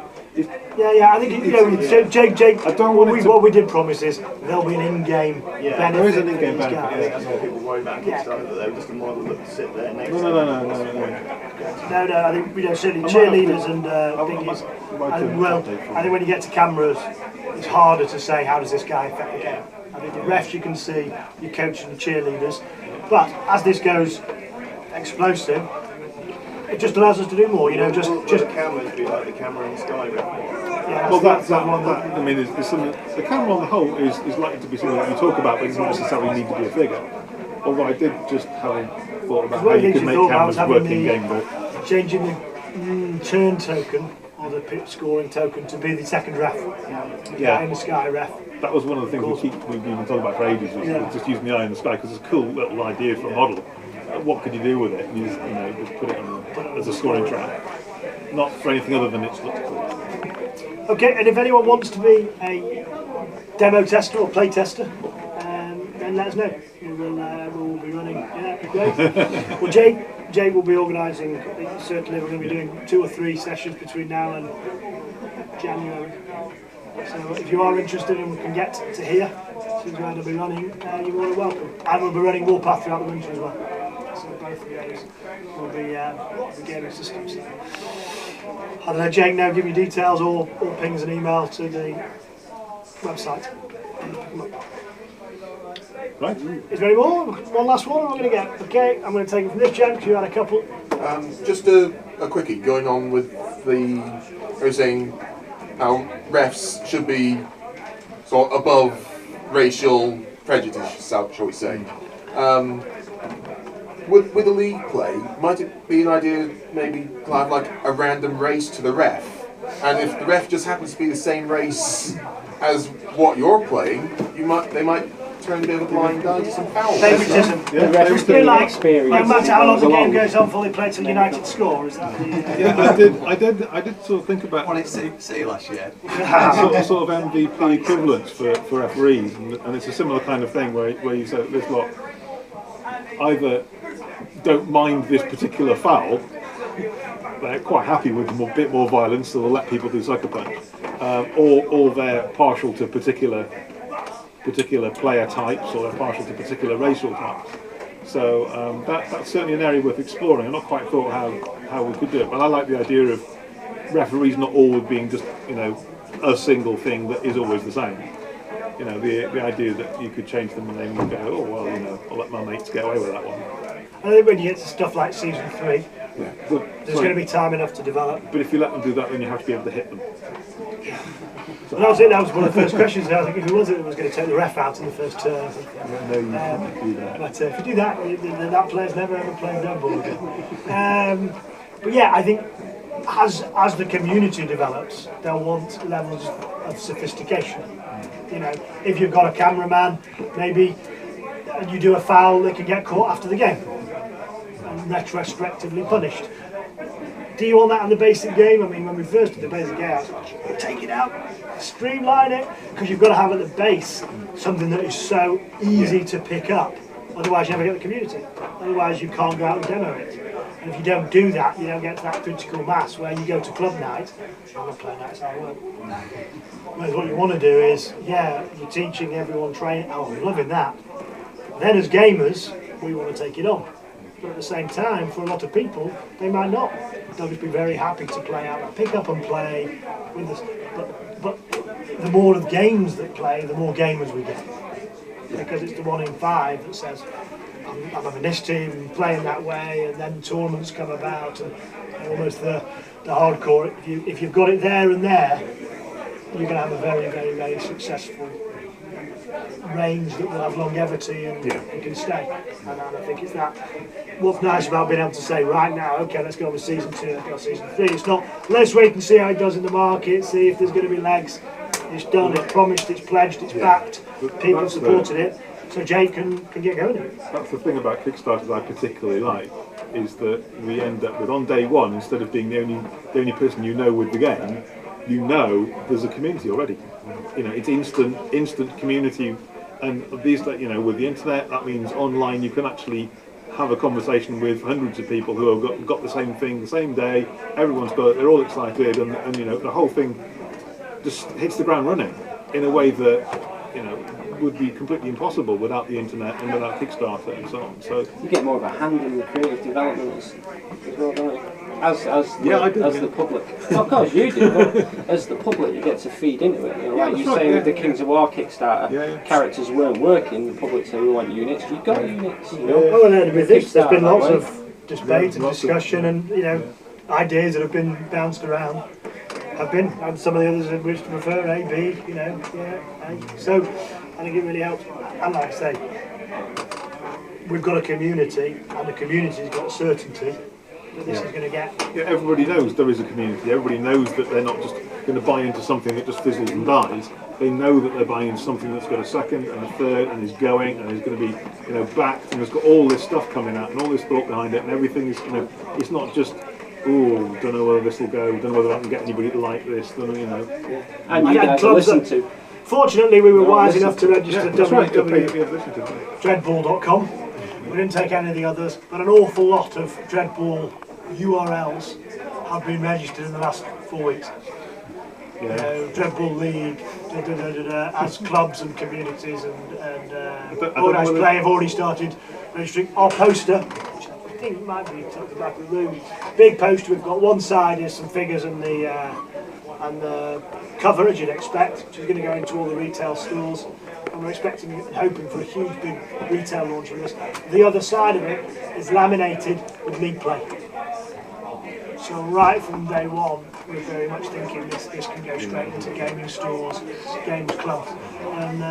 Jake. I don't want what we did promise is there'll be an in-game benefit. There is an in-game benefit. Yeah, that's what people worry about Kickstarter, that they were just a model that would sit there next to No, I think certainly cheerleaders and thingies. I think when you get to cameras, it's harder to say how does this guy affect the game. I think the refs you can see, your coach and the cheerleaders, but as this goes explosive, it just allows us to do more. Just the cameras be like the camera in Sky. Yeah, that's one. I mean, it's something. The camera on the whole is likely to be something that you talk about, but it doesn't necessarily need to be a figure. Although I did just have thought about how you could make cameras work in game, but changing the turn token or the pit scoring token to be the second ref. Yeah, in the Sky ref. That was one of the things we've been talking about for ages. Was just using the eye in the sky, because it's a cool little idea for a model. What could you do with it? You just put it on as a scoring track. Not for anything other than it looks cool. Okay, and if anyone wants to be a demo tester or play tester, then let us know. We'll be running. Yeah, great. Well, Jake will be organising. Certainly, we're going to be doing 2 or 3 sessions between now and January. So if you are interested and we can get to here, since we're going to be running, you're more than welcome. And we'll be running Warpath throughout the winter as well. So both of those will be gaming systems. I don't know, Jake, now give you details or pings an email to the website. Right. Is there any more? One last one I'm going to get. Okay, I'm going to take it from this Jan, because you had a couple. Just a quickie, going on with I was saying how refs should be sort of above racial prejudice, shall we say. With a league play, might it be an idea maybe to have like a random race to the ref, and if the ref just happens to be the same race as what you're playing, they might turn a bit of a blind eye to some fouls. Favoritism. Just be like experience. No matter how long the game goes on, fully played till United score. Is that the? Yeah, I did sort of think about. Won it City last year. sort of MVP equivalents for referees, and it's a similar kind of thing where you say this lot either don't mind this particular foul, they're quite happy with a bit more violence, so they'll let people do sucker punch, or they're partial to particular player types, or they're partial to particular racial types. So that's certainly an area worth exploring. I've not quite thought how we could do it, but I like the idea of referees not always being just a single thing that is always the same. The idea that you could change them and then you go, oh well, I'll let my mates get away with that one. I think when you get to stuff like season 3, there's going to be time enough to develop. But if you let them do that, then you have to be able to hit them. So that was it. That was one of the first questions. I think if it was going to take the ref out in the first term. No, you can't do that. But if you do that, then that player's never ever playing dead ball again. But yeah, I think as the community develops, they'll want levels of sophistication. If you've got a cameraman, maybe you do a foul, they can get caught after the game and retrospectively punished. Do you want that in the basic game? I mean, when we first did the basic game, I was like, take it out, streamline it, because you've got to have at the base something that is so easy to pick up. Otherwise, you never get the community. Otherwise, you can't go out and demo it. And if you don't do that, you don't get to that critical mass where you go to club night. I'm not playing that, it's hard work. Whereas what you want to do is, you're teaching everyone training. Oh, I'm loving that. Then as gamers, we want to take it on. But at the same time, for a lot of people, they might not. They'll just be very happy to play out, like pick up and play with us. But the more of games that play, the more gamers we get. Because it's the 1 in 5 that says, I'm having this team playing that way, and then tournaments come about, and almost the hardcore. If you've got it there and there, you're going to have a very, very, very successful range that will have longevity and can stay. And I think it's that. What's nice about being able to say right now, okay, let's go with season 2, let's go with season 3. It's not, let's wait and see how it does in the market, see if there's going to be legs. It's done, it's promised, it's pledged, it's backed, people have supported it, so Jake can get going. That's the thing about Kickstarters I particularly like, is that we end up with, on day 1, instead of being the only person with the game, there's a community already. It's instant community, and these, with the internet, that means online you can actually have a conversation with hundreds of people who have got the same thing the same day. Everyone's got it, they're all excited, and the whole thing just hits the ground running in a way that would be completely impossible without the internet and without Kickstarter and so on. So you get more of a hand in the creative development as well, don't you? As the public. Well, of course you do, but as the public you get to feed into it. Like you say with the Kings of War Kickstarter, characters weren't working, the public said we want units, you got units. Oh, and with this, there's been lots of debate and discussion and ideas that have been bounced around. And some of the others have wished to prefer A, B, A. So I think it really helps. And like I say, we've got a community, and the community's got certainty that this is going to get. Yeah, everybody knows there is a community. Everybody knows that they're not just going to buy into something that just fizzles and dies. They know that they're buying into something that's got a second and a third and is going and is going to be, backed, and has got all this stuff coming out and all this thought behind it, and everything is, it's not just. Oh, don't know whether this will go. Don't know whether I can get anybody to like this. Don't know, And you guys to listen to. Fortunately, we were wise enough to register dreadball.com. We didn't take any of the others, but an awful lot of Dreadball URLs have been registered in the last 4 weeks. Dreadball League, as clubs and communities and organised play have already started registering. Our poster, I think it might be at the back of the room. Big poster. We've got one side is some figures and the cover, as you'd expect, which is going to go into all the retail stores. And we're expecting and hoping for a huge big retail launch on this. The other side of it is laminated with league play. So right from day 1, we're very much thinking this can go straight into gaming stores, games clubs, and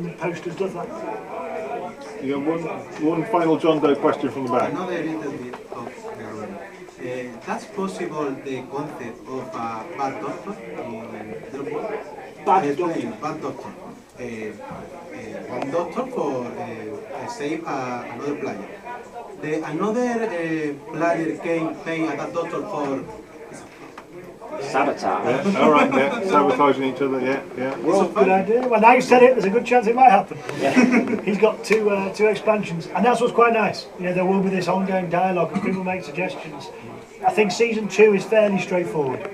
the posters does that. One final John Doe question from the back. Another little bit of that's possible the concept of a bad doctor in the world? Bad doctor. One doctor for save another player. Another player can pay a bad doctor for sabotage. Yeah. All right, sabotaging each other. Yeah. Well, good idea. Well, now you said it, there's a good chance it might happen. Yeah. He's got two expansions, and that's what's quite nice. There will be this ongoing dialogue, and people make suggestions. I think season 2 is fairly straightforward.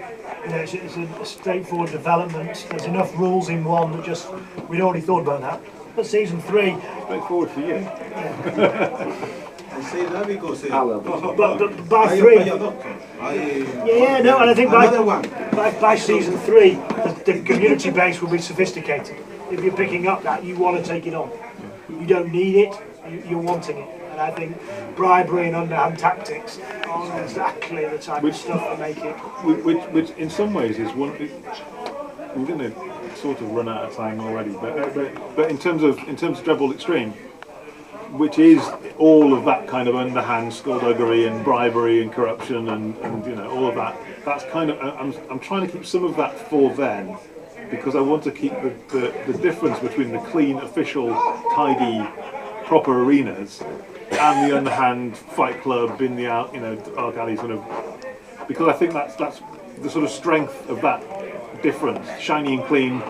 You know, it's a straightforward development. There's enough rules in 1 that just we'd already thought about that. But season 3, straightforward for you. I say that because but by 3, yeah, no, and I think by season 3, the community base will be sophisticated. If you're picking up that, you want to take it on. You don't need it, you're wanting it. And I think bribery and underhand tactics are exactly the type of stuff that make it. Which in some ways is one. I'm going to sort of run out of time already, but in terms of Dreadful Extreme, which is all of that kind of underhand skullduggery and bribery and corruption and you know all of that. That's kind of I'm trying to keep some of that for then, because I want to keep the difference between the clean, official, tidy, proper arenas and the underhand fight club in the Arc Alley sort of, because I think that's the sort of strength of that difference. Shiny and clean,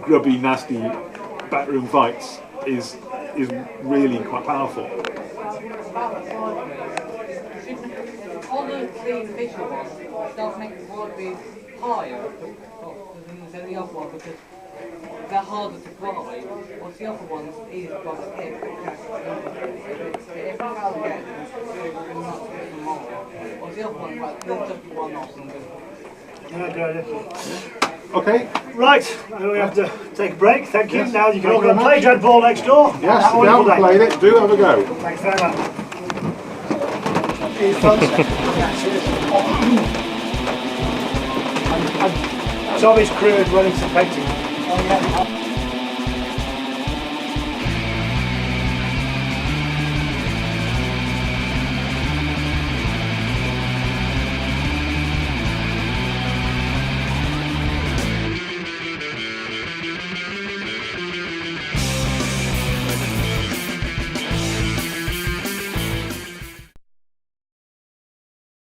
grubby, nasty backroom fights is really quite powerful. All the official ones don't make the board be higher than the other one because they're harder to bribe, or the other ones easy to bribe. If you can't get them, you're not getting them all. Or the other one, like, they're just one off something. Okay. Right, we have to take a break. Thank you. Yes. Now you can all go and play Dreadball next door. Yes, if you haven't played it, do have a go. Thanks very much. And Tommy's crew is running some painting. Oh, yeah.